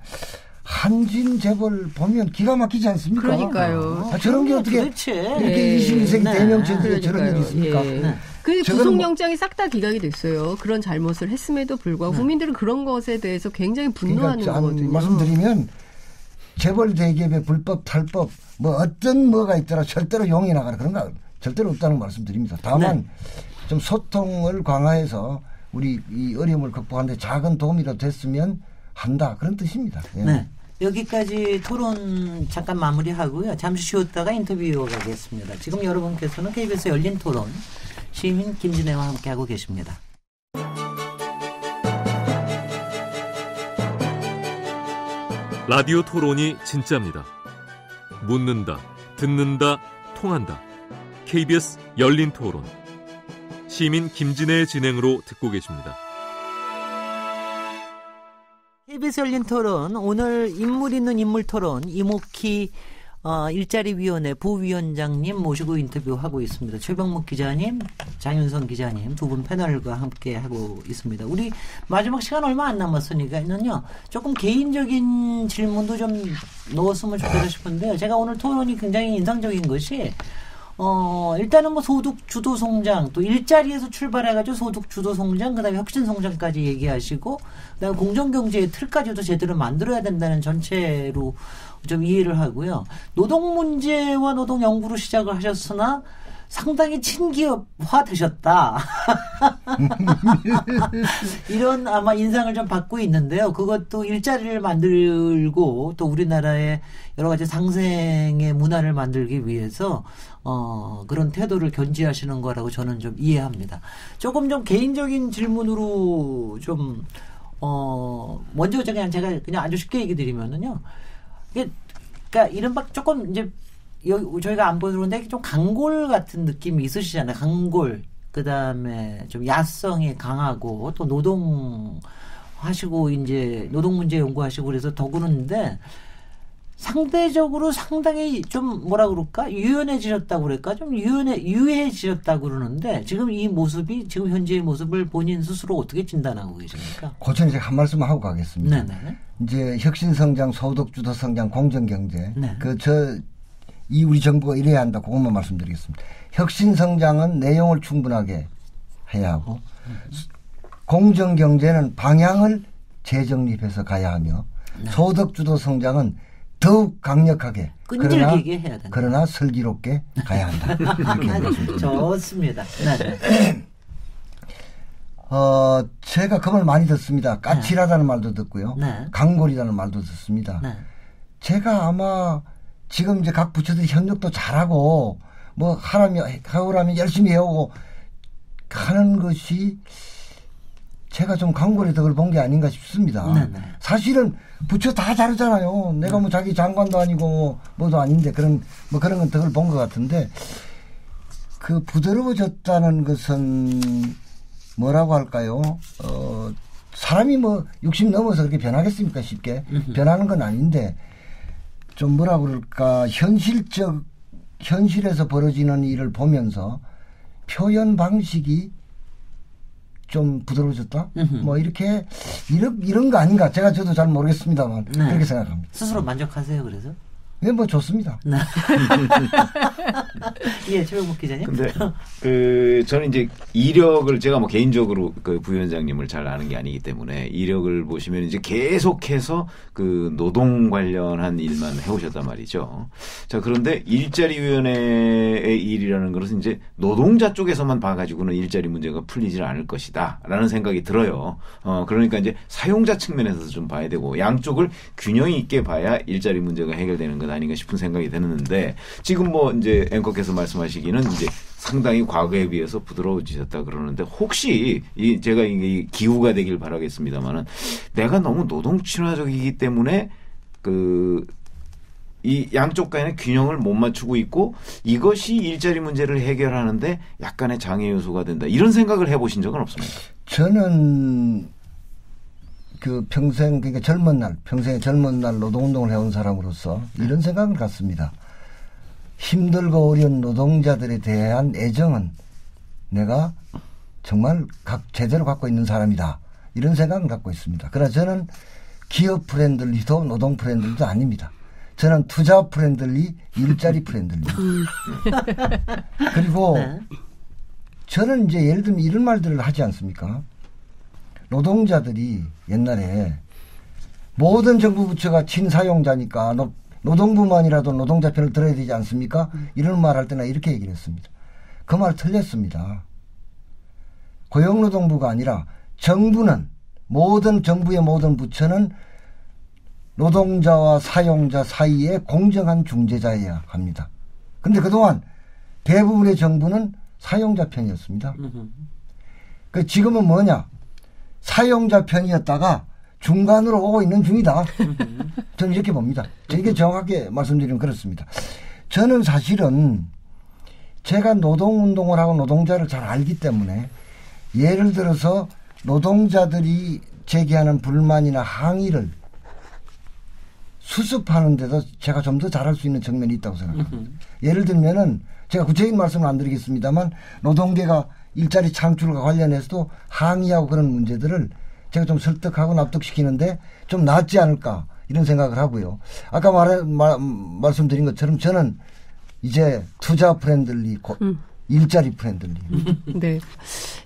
한진 재벌 보면 기가 막히지 않습니까? 그러니까요. 저런 게 어떻게 이렇게 21세기 대명체제에 저런 일이 있습니까? 네. 그 구속영장이 싹 다 기각이 됐어요. 그런 잘못을 했음에도 불구하고 국민들은 그런 것에 대해서 굉장히 분노하는 거거든요. 말씀드리면 재벌 대기업의 불법 탈법 어떤 뭐가 있더라 절대로 용인하거나 그런 거 절대로 없다는 말씀드립니다. 다만 좀 소통을 강화해서 우리 이 어려움을 극복하는 데 작은 도움이라도 됐으면 한다 그런 뜻입니다. 예. 네. 여기까지 토론 잠깐 마무리하고요. 잠시 쉬었다가 인터뷰 이어가겠습니다. 지금 여러분께서는 KBS 열린 토론 시민 김진애와 함께하고 계십니다. 라디오 토론이 진짜입니다. 묻는다, 듣는다, 통한다. KBS 열린 토론 시민 김진애의 진행으로 듣고 계십니다. KBS 열린 토론 오늘 인물 있는 인물 토론 이목희 일자리위원회 부위원장님 모시고 인터뷰하고 있습니다. 최병묵 기자님, 장윤선 기자님 두 분 패널과 함께 하고 있습니다. 우리 마지막 시간 얼마 안 남았으니까요. 조금 개인적인 질문도 좀 넣었으면 좋겠다 싶은데요. 제가 오늘 토론이 굉장히 인상적인 것이 일단은 소득 주도 성장, 또 일자리에서 출발해가지고 소득 주도 성장, 그 다음에 혁신 성장까지 얘기하시고, 그 다음에 공정경제의 틀까지도 제대로 만들어야 된다는 전체로 좀 이해를 하고요. 노동 문제와 노동 연구로 시작을 하셨으나 상당히 친기업화 되셨다. 이런 아마 인상을 좀 받고 있는데요. 그것도 일자리를 만들고 또 우리나라의 여러 가지 상생의 문화를 만들기 위해서 그런 태도를 견지하시는 거라고 저는 좀 이해합니다. 조금 좀 개인적인 질문으로 좀 먼저 제가 그냥 아주 쉽게 얘기 드리면은요. 그러니까 이른바 조금 이제 저희가 안 보여드렸는데 좀 강골 같은 느낌이 있으시잖아요. 강골. 그 다음에 좀 야성이 강하고 또 노동하시고 이제 노동 문제 연구하시고 그래서 더 그러는데 상대적으로 상당히 좀 뭐라 그럴까? 유연해지셨다고 그럴까? 좀 유해지셨다고 그러는데 지금 이 모습이 지금 현재의 모습을 본인 스스로 어떻게 진단하고 계십니까? 고전 제가 한 말씀 하고 가겠습니다. 네네. 이제 혁신성장, 소득주도 성장, 공정경제. 네. 이 우리 정부가 이래야 한다. 그것만 말씀드리겠습니다. 혁신 성장은 내용을 충분하게 해야 하고 공정 경제는 방향을 재정립해서 가야 하며 소득 주도 성장은 더욱 강력하게 끈질기게 해야 된다. 그러나 슬기롭게 가야 한다. 이렇게 말씀드립니다. 좋습니다. 제가 그 말 많이 듣습니다. 까칠하다는 말도 듣고요. 강골이라는 말도 듣습니다. 제가 아마 지금 이제 각 부처들이 협력도 잘하고 뭐 하라면 열심히 해오고 하는 것이 제가 좀 강골의 덕을 본 게 아닌가 싶습니다. 사실은 부처 다 다르잖아요. 내가 뭐 자기 장관도 아니고 뭐도 아닌데 그런 건 덕을 본 것 같은데 그 부드러워졌다는 것은 뭐라고 할까요? 사람이 뭐 60 넘어서 그렇게 변하겠습니까? 쉽게 변하는 건 아닌데 좀 뭐라 그럴까 현실에서 벌어지는 일을 보면서 표현 방식이 좀 부드러워졌다? 뭐 이렇게 이런 거 아닌가? 저도 잘 모르겠습니다만 그렇게 생각합니다. 스스로 만족하세요? 그래서? 네, 뭐 좋습니다. 예, 최병목 기자님. 근데 저는 이제 이력을 제가 뭐 개인적으로 그 부위원장님을 잘 아는 게 아니기 때문에 이력을 보시면 이제 계속해서 그 노동 관련한 일만 해오셨단 말이죠. 자, 그런데 일자리위원회의 일이라는 것은 이제 노동자 쪽에서만 봐가지고는 일자리 문제가 풀리질 않을 것이다라는 생각이 들어요. 그러니까 이제 사용자 측면에서 좀 봐야 되고 양쪽을 균형 있게 봐야 일자리 문제가 해결되는 것 아닌가 싶은 생각이 드는데 지금 뭐 이제 앵커께서 말씀하시기는 이제 상당히 과거에 비해서 부드러워지셨다 그러는데 혹시 제가 이 기후가 되길 바라겠습니다만은 내가 너무 노동 친화적이기 때문에 이 양쪽 간의 균형을 못 맞추고 있고 이것이 일자리 문제를 해결하는데 약간의 장애 요소가 된다 이런 생각을 해보신 적은 없습니까? 저는 그러니까 평생의 젊은 날 노동운동을 해온 사람으로서 이런 생각을 갖습니다. 힘들고 어려운 노동자들에 대한 애정은 내가 정말 제대로 갖고 있는 사람이다. 이런 생각을 갖고 있습니다. 그러나 저는 기업 프렌들리도 노동 프렌들리도 아닙니다. 저는 투자 프렌들리, 일자리 프렌들리. 그리고 저는 이제 예를 들면 이런 말들을 하지 않습니까? 노동자들이 옛날에 모든 정부 부처가 친사용자니까 노동부만이라도 노동자 편을 들어야 되지 않습니까? 이런 말 할 때나 이렇게 얘기를 했습니다. 그 말 틀렸습니다. 고용노동부가 아니라 정부의 모든 부처는 노동자와 사용자 사이에 공정한 중재자여야 합니다. 그런데 그동안 대부분의 정부는 사용자 편이었습니다. 지금은 뭐냐? 사용자 편이었다가 중간으로 오고 있는 중이다. 저는 이렇게 봅니다. 이게 정확하게 말씀드리면 그렇습니다. 저는 사실은 제가 노동운동을 하고 노동자를 잘 알기 때문에 예를 들어서 노동자들이 제기하는 불만이나 항의를 수습하는 데도 제가 좀 더 잘할 수 있는 측면이 있다고 생각합니다. 예를 들면은 제가 구체적인 말씀은 안 드리겠습니다만 노동계가 일자리 창출과 관련해서도 항의하고 그런 문제들을 제가 좀 설득하고 납득시키는데 좀 낫지 않을까 이런 생각을 하고요. 아까 말씀드린 것처럼 저는 이제 투자 프렌들리, 일자리 프렌들리. 네.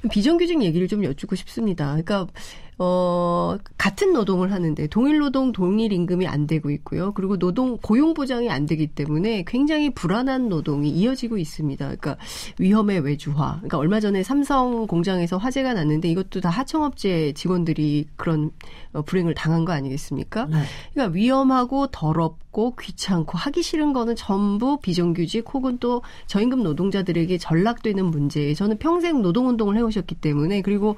비정규직 얘기를 좀 여쭙고 싶습니다. 그러니까 같은 노동을 하는데 동일 노동 동일 임금이 안 되고 있고요. 그리고 고용 보장이 안 되기 때문에 굉장히 불안한 노동이 이어지고 있습니다. 그러니까 위험의 외주화. 그러니까 얼마 전에 삼성 공장에서 화재가 났는데 이것도 다 하청업체 직원들이 그런 불행을 당한 거 아니겠습니까? 네. 그러니까 위험하고 더럽고 귀찮고 하기 싫은 거는 전부 비정규직 혹은 또 저임금 노동자들에게 전락되는 문제. 저는 평생 노동운동을 해오셨기 때문에 그리고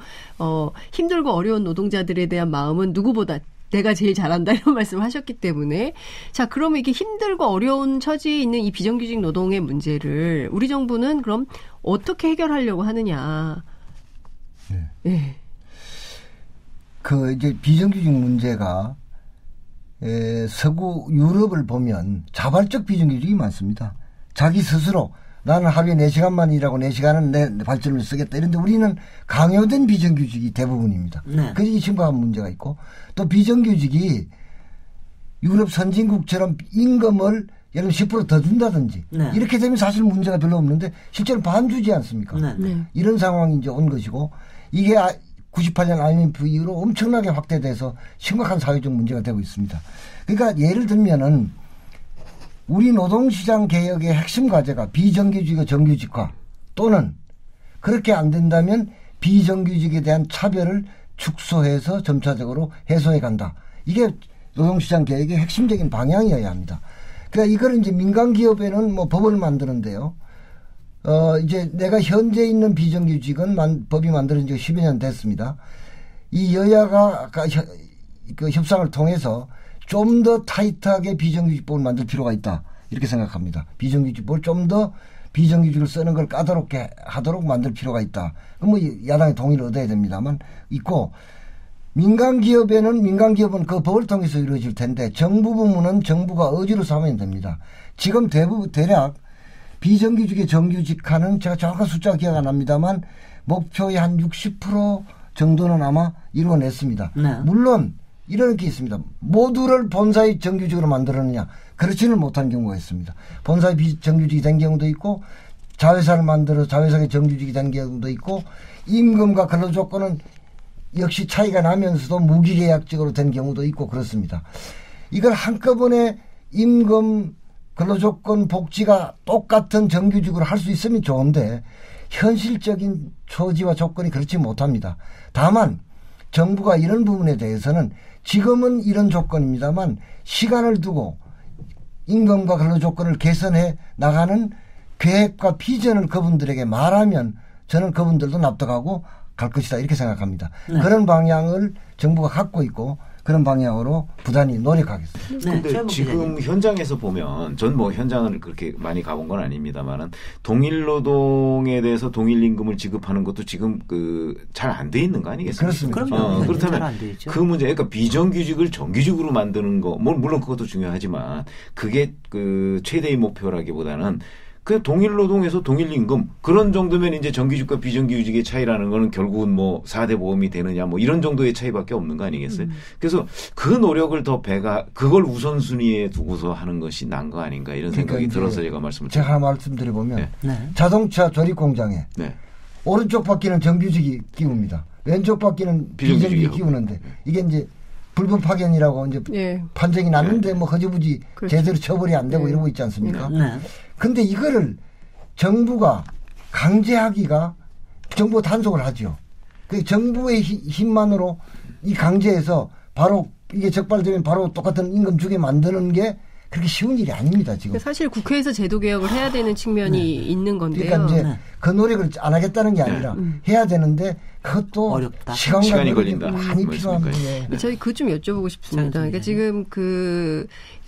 힘들고 어려운 노동자들에 대한 마음은 누구보다 내가 제일 잘한다 이런 말씀을 하셨기 때문에 자 그러면 이게 힘들고 어려운 처지에 있는 이 비정규직 노동의 문제를 우리 정부는 그럼 어떻게 해결하려고 하느냐? 네. 네. 이제 비정규직 문제가 서구 유럽을 보면 자발적 비정규직이 많습니다. 자기 스스로 나는 하루에 4시간만 일하고 4시간은 내 발전을 쓰겠다. 이런데 우리는 강요된 비정규직이 대부분입니다. 네. 그게 심각한 문제가 있고 또 비정규직이 유럽 선진국처럼 임금을 예를 들면 10% 더 준다든지 네. 이렇게 되면 사실 문제가 별로 없는데 실제로 반 주지 않습니까? 네. 이런 상황이 이제 온 것이고 이게 98년 IMF 이후로 엄청나게 확대돼서 심각한 사회적 문제가 되고 있습니다. 그러니까 예를 들면은 우리 노동시장 개혁의 핵심 과제가 비정규직의 정규직화 또는 그렇게 안 된다면 비정규직에 대한 차별을 축소해서 점차적으로 해소해 간다. 이게 노동시장 개혁의 핵심적인 방향이어야 합니다. 그러니까 이걸 이제 민간 기업에는 뭐 법을 만드는데요. 이제 내가 현재 있는 비정규직은 법이 만들어진 지 10여 년 됐습니다. 이 여야가 그 협상을 통해서 좀 더 타이트하게 비정규직법을 만들 필요가 있다. 이렇게 생각합니다. 비정규직법을 좀 더 비정규직을 쓰는 걸 까다롭게 하도록 만들 필요가 있다. 그럼 뭐 야당의 동의를 얻어야 됩니다만 있고 민간 기업은 그 법을 통해서 이루어질 텐데 정부 부문은 정부가 의지로 삼으면 됩니다. 지금 대략 비정규직의 정규직화는 제가 정확한 숫자가 기억 안 납니다만 목표의 한 60% 정도는 아마 이루어냈습니다. 네. 물론 이런 게 있습니다. 모두를 본사의 정규직으로 만들었느냐 그렇지는 못한 경우가 있습니다. 본사의 비정규직이 된 경우도 있고 자회사를 만들어 자회사의 정규직이 된 경우도 있고 임금과 근로조건은 역시 차이가 나면서도 무기계약직으로 된 경우도 있고 그렇습니다. 이걸 한꺼번에 임금, 근로조건, 복지가 똑같은 정규직으로 할 수 있으면 좋은데 현실적인 처지와 조건이 그렇지 못합니다. 다만 정부가 이런 부분에 대해서는 지금은 이런 조건입니다만 시간을 두고 임금과 근로조건을 개선해 나가는 계획과 비전을 그분들에게 말하면 저는 그분들도 납득하고 갈 것이다 이렇게 생각합니다. 네. 그런 방향을 정부가 갖고 있고 그런 방향으로 부단히 노력하겠습니다. 그런데 네, 지금 현장에서 보면 전 뭐 현장을 그렇게 많이 가본 건 아닙니다만은 동일 노동에 대해서 동일 임금을 지급하는 것도 지금 잘 안 돼 있는 거 아니겠습니까? 그렇습니다. 그렇다면 그 문제, 그러니까 비정규직을 정규직으로 만드는 거, 물론 그것도 중요하지만 그게 최대의 목표라기보다는 그 동일 노동에서 동일 임금 그런 정도면 이제 정규직과 비정규직의 차이라는 거는 결국은 뭐 4대 보험이 되느냐 뭐 이런 정도의 차이밖에 없는 거 아니겠어요? 그래서 그 노력을 더 그걸 우선순위에 두고서 하는 것이 난 거 아닌가 이런 생각이 들어서 제가 말씀을 제가 하나 말씀드려보면 자동차 조립 공장에 오른쪽 바퀴는 정규직이 끼웁니다. 왼쪽 바퀴는 비정규직이 끼우는데 이게 이제 불법 파견이라고 이제 판정이 났는데 뭐 허지부지 제대로 처벌이 안 되고 이러고 있지 않습니까? 근데 이거를 정부가 강제하기가 정부가 단속을 하죠. 그 정부의 힘만으로 이 강제해서 바로 이게 적발되면 바로 똑같은 임금 주게 만드는 게 그렇게 쉬운 일이 아닙니다, 지금. 사실 국회에서 제도 개혁을 해야 되는 측면이 있는 건데요. 그러니까 이제 그 노력을 안 하겠다는 게 아니라 해야 되는데 그것도 어렵다. 시간이 걸린다. 많이 필요합니다. 저희 그것 좀 여쭤보고 싶습니다. 그러니까 지금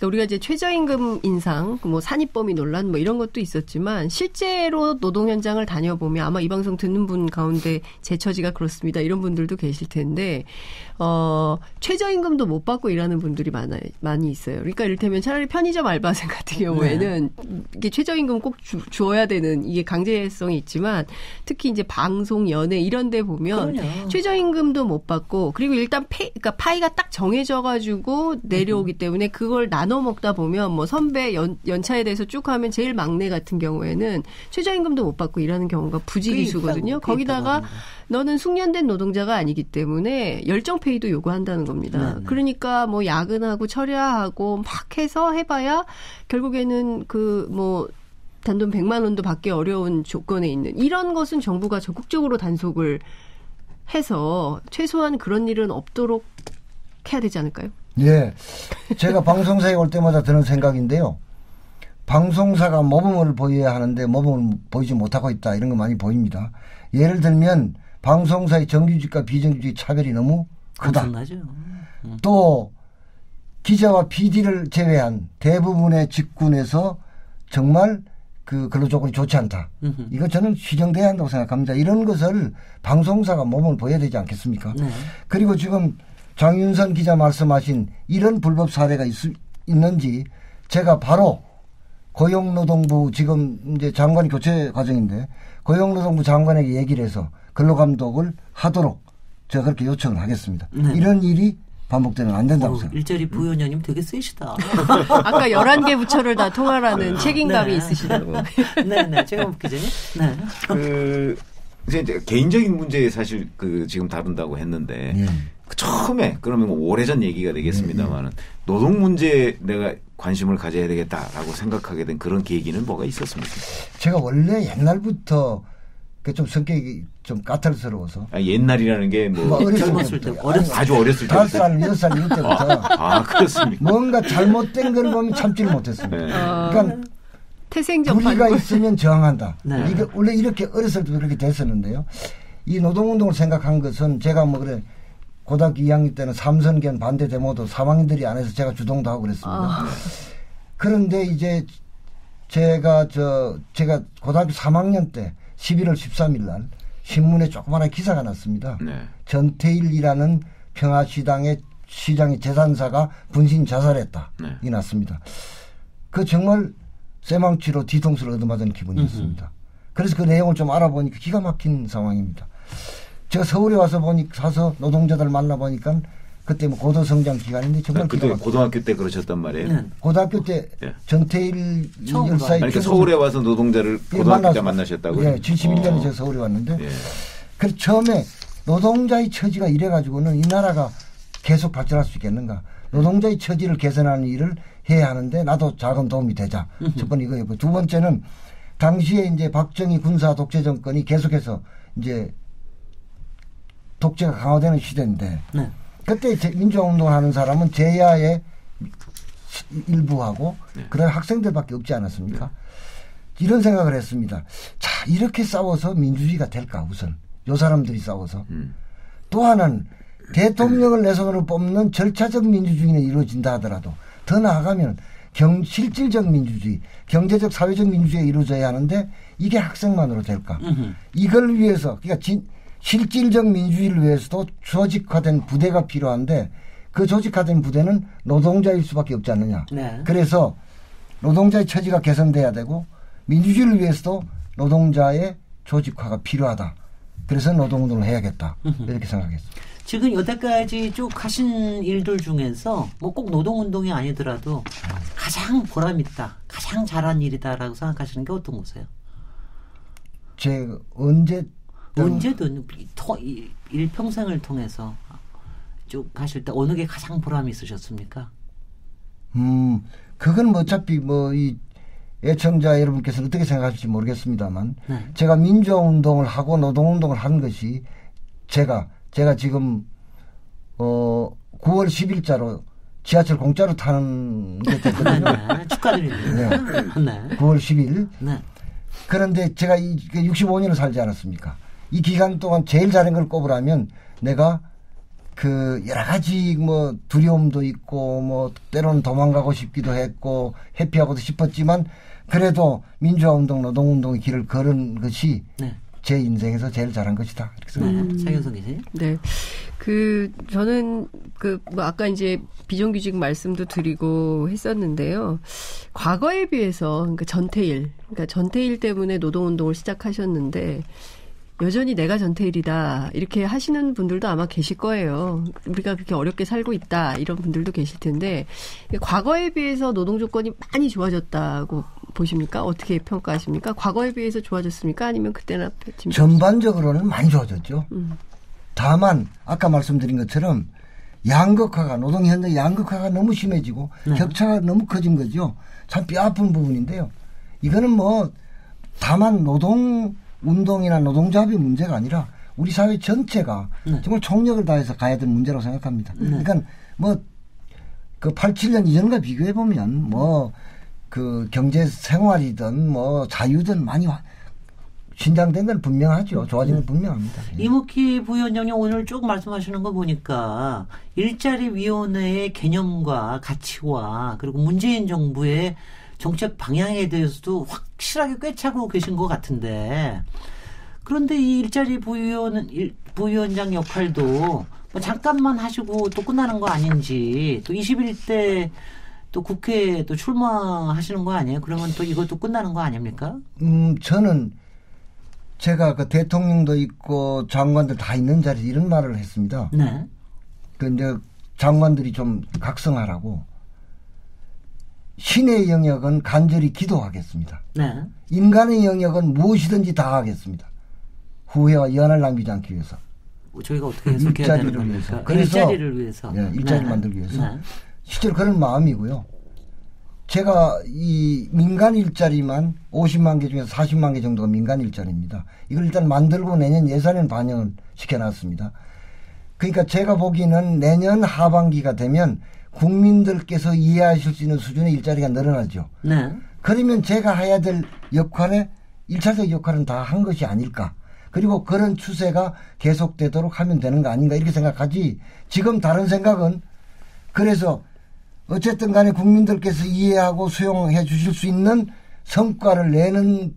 우리가 이제 최저임금 인상, 뭐 산입범위 논란 뭐 이런 것도 있었지만 실제로 노동 현장을 다녀보면 아마 이 방송 듣는 분 가운데 제 처지가 그렇습니다. 이런 분들도 계실 텐데 최저임금도 못 받고 일하는 분들이 많이 있어요. 그러니까 이를테면 차라리 편의점 알바생 같은 경우에는 이게 최저임금 꼭 주어야 되는 이게 강제성이 있지만 특히 이제 방송, 연예 이런 데 보면 최저임금도 못 받고 그리고 일단 그러니까 파이가 딱 정해져가지고 내려오기 때문에 그걸 나눠 먹다 보면 뭐 선배 연차에 대해서 쭉 하면 제일 막내 같은 경우에는 최저임금도 못 받고 일하는 경우가 부지기수거든요. 거기다가 너는 숙련된 노동자가 아니기 때문에 열정페이도 요구한다는 겁니다. 그러니까 뭐 야근하고 철야하고 막 해서 해봐야 결국에는 뭐 단돈 100만 원도 받기 어려운 조건에 있는 이런 것은 정부가 적극적으로 단속을 해서 최소한 그런 일은 없도록 해야 되지 않을까요? 예. 제가 방송사에 올 때마다 드는 생각인데요. 방송사가 모범을 보여야 하는데 모범을 보이지 못하고 있다. 이런 거 많이 보입니다. 예를 들면 방송사의 정규직과 비정규직 차별이 너무 크다. 또 기자와 PD를 제외한 대부분의 직군에서 정말 근로조건이 좋지 않다. 이거 저는 시정돼야 한다고 생각합니다. 이런 것을 방송사가 몸을 보여야 되지 않겠습니까? 그리고 지금 장윤선 기자 말씀하신 이런 불법 사례가 있는지 제가 바로 고용노동부 지금 이제 장관 교체 과정인데 고용노동부 장관에게 얘기를 해서 근로감독을 하도록 제가 그렇게 요청을 하겠습니다. 이런 일이 반복되면 안 된다고 생각합니다. 일자리 부위원장님 되게 세시다. 아까 11개 부처를 다 통할하는 책임감이 있으시다고. 네네. 최강욱 기자님. 네. 이제 개인적인 문제 사실 지금 다룬다고 했는데 처음에 그러면 오래전 얘기가 되겠습니다만은 노동 문제에 내가 관심을 가져야 되겠다라고 생각하게 된 그런 계기는 뭐가 있었습니까? 제가 원래 옛날부터 좀 성격이 좀 까탈스러워서. 옛날이라는 게 뭐 젊었을 때, 아주 어렸을 때, 5살, 6살 이럴 때부터. 그렇습니까? 뭔가 잘못된 걸 보면 참지를 못했습니다. 네. 그러니까 태생적 불의가 있으면 저항한다. 네. 이게 원래 이렇게 어렸을 때부터 그렇게 됐었는데요. 이 노동운동을 생각한 것은 제가 뭐 그래 고등학교 2학년 때는 삼선견 반대 데모도 3학년들이 안 해서 제가 주동도 하고 그랬습니다. 그런데 이제 제가 고등학교 3학년 때 11월 13일 날 신문에 조그마한 기사가 났습니다. 네. 전태일이라는 평화시당의 시장의 재산사가 분신 자살했다. 네. 이 났습니다. 그 정말 쇠망치로 뒤통수를 얻어맞은 기분이었습니다. 그래서 그 내용을 좀 알아보니까 기가 막힌 상황입니다. 제가 서울에 와서 노동자들 만나보니까 그때 뭐 고도성장 기간인데 정말 그때 고등학교 때 그러셨단 말이에요. 고등학교 때 전태일 열사의 그러니까 서울에 와서 노동자를 고등학교 때 만나셨다고요? 네, 71년에 제가 서울에 왔는데 그래서 처음에 노동자의 처지가 이래가지고는 이 나라가 계속 발전할 수 있겠는가? 노동자의 처지를 개선하는 일을 해야 하는데 나도 작은 도움이 되자. 첫 번째 이거였고 두 번째는 당시에 이제 박정희 군사 독재 정권이 계속해서 이제 독재가 강화되는 시대인데 그때 민주화운동을 하는 사람은 제야의 일부하고 그다음에 학생들밖에 없지 않았습니까? 이런 생각을 했습니다. 자, 이렇게 싸워서 민주주의가 될까 우선 요 사람들이 싸워서 또 하나는 대통령을 내 손으로 뽑는 절차적 민주주의는 이루어진다 하더라도 더 나아가면 실질적 민주주의, 경제적 사회적 민주주의가 이루어져야 하는데 이게 학생만으로 될까? 이걸 위해서 그러니까 실질적 민주주의를 위해서도 조직화된 부대가 필요한데 그 조직화된 부대는 노동자일 수밖에 없지 않느냐. 네. 그래서 노동자의 처지가 개선돼야 되고 민주주의를 위해서도 노동자의 조직화가 필요하다. 그래서 노동운동을 해야겠다. 이렇게 생각했습니다. 지금 여태까지 쭉 하신 일들 중에서 뭐 꼭 노동운동이 아니더라도 가장 보람있다, 가장 잘한 일이다라고 생각하시는 게 어떤 거세요? 제가 언제든 일평생을 통해서 쭉 하실 때 어느 게 가장 보람이 있으셨습니까? 그건 뭐 어차피 이 애청자 여러분께서는 어떻게 생각하실지 모르겠습니다만 제가 민주화운동을 하고 노동운동을 한 것이 제가 지금 9월 10일자로 지하철 공짜로 타는 게 됐거든요. 축하드립니다. 네. 9월 10일. 네. 그런데 제가 65년을 살지 않았습니까? 이 기간 동안 제일 잘한 걸 꼽으라면 내가 여러 가지 두려움도 있고 때로는 도망가고 싶기도 했고 회피하고도 싶었지만 그래도 민주화운동, 노동운동의 길을 걸은 것이 제 인생에서 제일 잘한 것이다. 이렇게 생각합니다. 장현석 기자님? 네. 저는 아까 이제 비정규직 말씀도 드리고 했었는데요. 과거에 비해서 그러니까 전태일 때문에 노동운동을 시작하셨는데 여전히 내가 전태일이다 이렇게 하시는 분들도 아마 계실 거예요. 우리가 그렇게 어렵게 살고 있다 이런 분들도 계실 텐데 과거에 비해서 노동 조건이 많이 좋아졌다고 보십니까? 어떻게 평가하십니까? 과거에 비해서 좋아졌습니까? 아니면 그때나 전반적으로는 많이 좋아졌죠. 다만 아까 말씀드린 것처럼 노동 현장 양극화가 너무 심해지고 격차가 너무 커진 거죠. 참 뼈아픈 부분인데요. 이거는 다만 노동운동이나 노동조합의 문제가 아니라 우리 사회 전체가 정말 총력을 다해서 가야 될 문제라고 생각합니다. 그러니까 87년 이전과 비교해 보면 경제 생활이든 자유든 많이 신장된 건 분명하죠. 좋아진 건 분명합니다. 이묵희 부위원장님 오늘 쭉 말씀하시는 거 보니까 일자리위원회의 개념과 가치와 그리고 문재인 정부의 정책 방향에 대해서도 확실하게 꿰차고 계신 것 같은데 그런데 이 일자리 부위원장 역할도 잠깐만 하시고 또 끝나는 거 아닌지 또 21대 또 국회에 또 출마하시는 거 아니에요? 그러면 또 이것도 끝나는 거 아닙니까? 저는 제가 대통령도 있고 장관들 다 있는 자리에서 이런 말을 했습니다. 네. 근데 장관들이 좀 각성하라고 신의 영역은 간절히 기도하겠습니다. 네. 인간의 영역은 무엇이든지 다 하겠습니다. 후회와 연을 낭비지 않기 위해서. 저희가 어떻게 해석해야 되는 겁니까? 그래서 일자리를 위해서. 예, 일자리를 네. 만들기 위해서. 네. 실제로 그런 마음이고요. 제가 이 민간 일자리만 50만 개 중에서 40만 개 정도가 민간 일자리입니다. 이걸 일단 만들고 내년 예산에 반영을 시켜놨습니다. 그러니까 제가 보기에는 내년 하반기가 되면 국민들께서 이해하실 수 있는 수준의 일자리가 늘어나죠. 네. 그러면 제가 해야 될 역할에 1차적 역할은 다 한 것이 아닐까. 그리고 그런 추세가 계속되도록 하면 되는 거 아닌가 이렇게 생각하지. 지금 다른 생각은 그래서 어쨌든 간에 국민들께서 이해하고 수용해 주실 수 있는 성과를 내는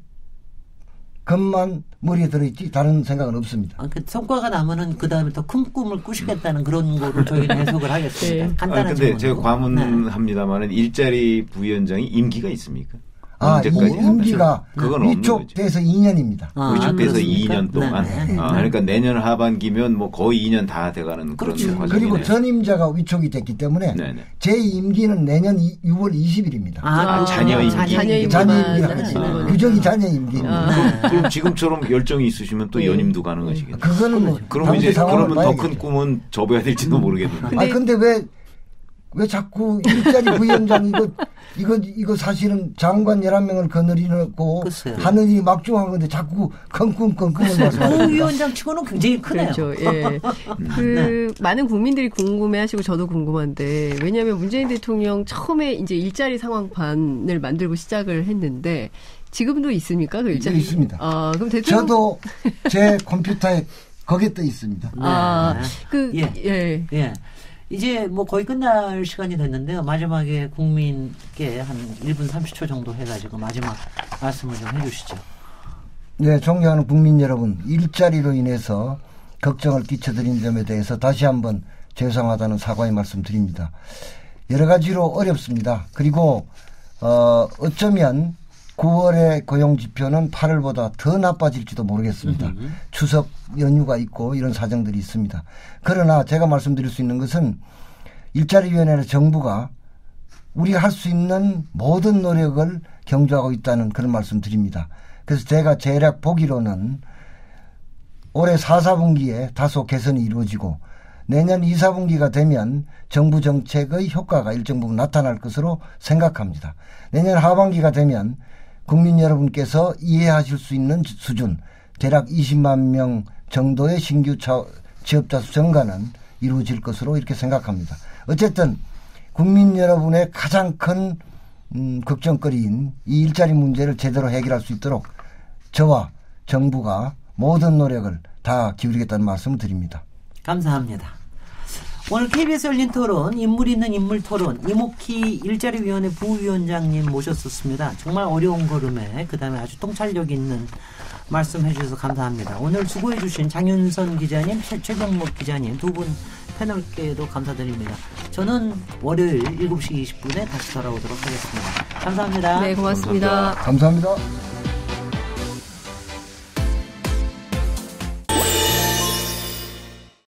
것만 머리에 들어있지 다른 생각은 없습니다. 그 성과가 나면은 그 다음에 더 큰 꿈을 꾸시겠다는 그런 거로 저희는 해석을 하겠습니다. 네. 간단한 근데 제가 질문으로. 과문합니다만은 네. 일자리 부위원장이 임기가 있습니까? 임기가 그건 위촉돼서 2년입니다. 위촉돼서 2년 동안. 네. 그러니까 내년 하반기면 뭐 거의 2년 다 돼가는 그런 과정이네요. 그리고 전임자가 위촉이 됐기 때문에 네네. 제 임기는 내년 6월 20일입니다. 자녀 임기. 규정이 자녀 임기입니다. 그럼 지금처럼 열정이 있으시면 또 연임도 가능하시겠네요. 그거는 그럼 이제 그러면 더 큰 꿈은 접어야 될지도 모르겠는데. 근데 왜 자꾸 일자리 부위원장 이거 사실은 장관 11명을 거느리고 하늘이 막중한 건데 자꾸 컹컹 말씀하시죠. 부위원장 치고는 굉장히 크네요. 그렇죠. 예. 많은 국민들이 궁금해하시고 저도 궁금한데 왜냐하면 문재인 대통령 처음에 이제 일자리 상황판을 만들고 시작을 했는데 지금도 있습니까? 그 일자리 있습니다. 그럼 대통령 저도 제 컴퓨터에 거기에 떠 있습니다. 예. 이제 뭐 거의 끝날 시간이 됐는데요. 마지막에 국민께 한 1분 30초 정도 해가지고 마지막 말씀을 좀 해주시죠. 네, 존경하는 국민 여러분, 일자리로 인해서 걱정을 끼쳐드린 점에 대해서 다시 한번 죄송하다는 사과의 말씀 드립니다. 여러 가지로 어렵습니다. 그리고 어쩌면 9월의 고용지표는 8월보다 더 나빠질지도 모르겠습니다. 추석 연휴가 있고 이런 사정들이 있습니다. 그러나 제가 말씀드릴 수 있는 것은 일자리위원회는 정부가 우리가 할 수 있는 모든 노력을 경주하고 있다는 그런 말씀 드립니다. 그래서 제가 대략 보기로는 올해 4, 4분기에 다소 개선이 이루어지고 내년 2, 4분기가 되면 정부 정책의 효과가 일정 부분 나타날 것으로 생각합니다. 내년 하반기가 되면 국민 여러분께서 이해하실 수 있는 수준 대략 20만 명 정도의 신규 취업자 수 증가는 이루어질 것으로 이렇게 생각합니다. 어쨌든 국민 여러분의 가장 큰 걱정거리인 이 일자리 문제를 제대로 해결할 수 있도록 저와 정부가 모든 노력을 다 기울이겠다는 말씀을 드립니다. 감사합니다. 오늘 KBS 열린 토론, 인물 있는 인물 토론, 이목희 일자리위원회 부위원장님 모셨었습니다. 정말 어려운 걸음에 그다음에 아주 통찰력 있는 말씀해 주셔서 감사합니다. 오늘 수고해 주신 장윤선 기자님, 최경목 기자님 두 분 패널께도 감사드립니다. 저는 월요일 7시 20분에 다시 돌아오도록 하겠습니다. 감사합니다. 네, 고맙습니다. 감사합니다.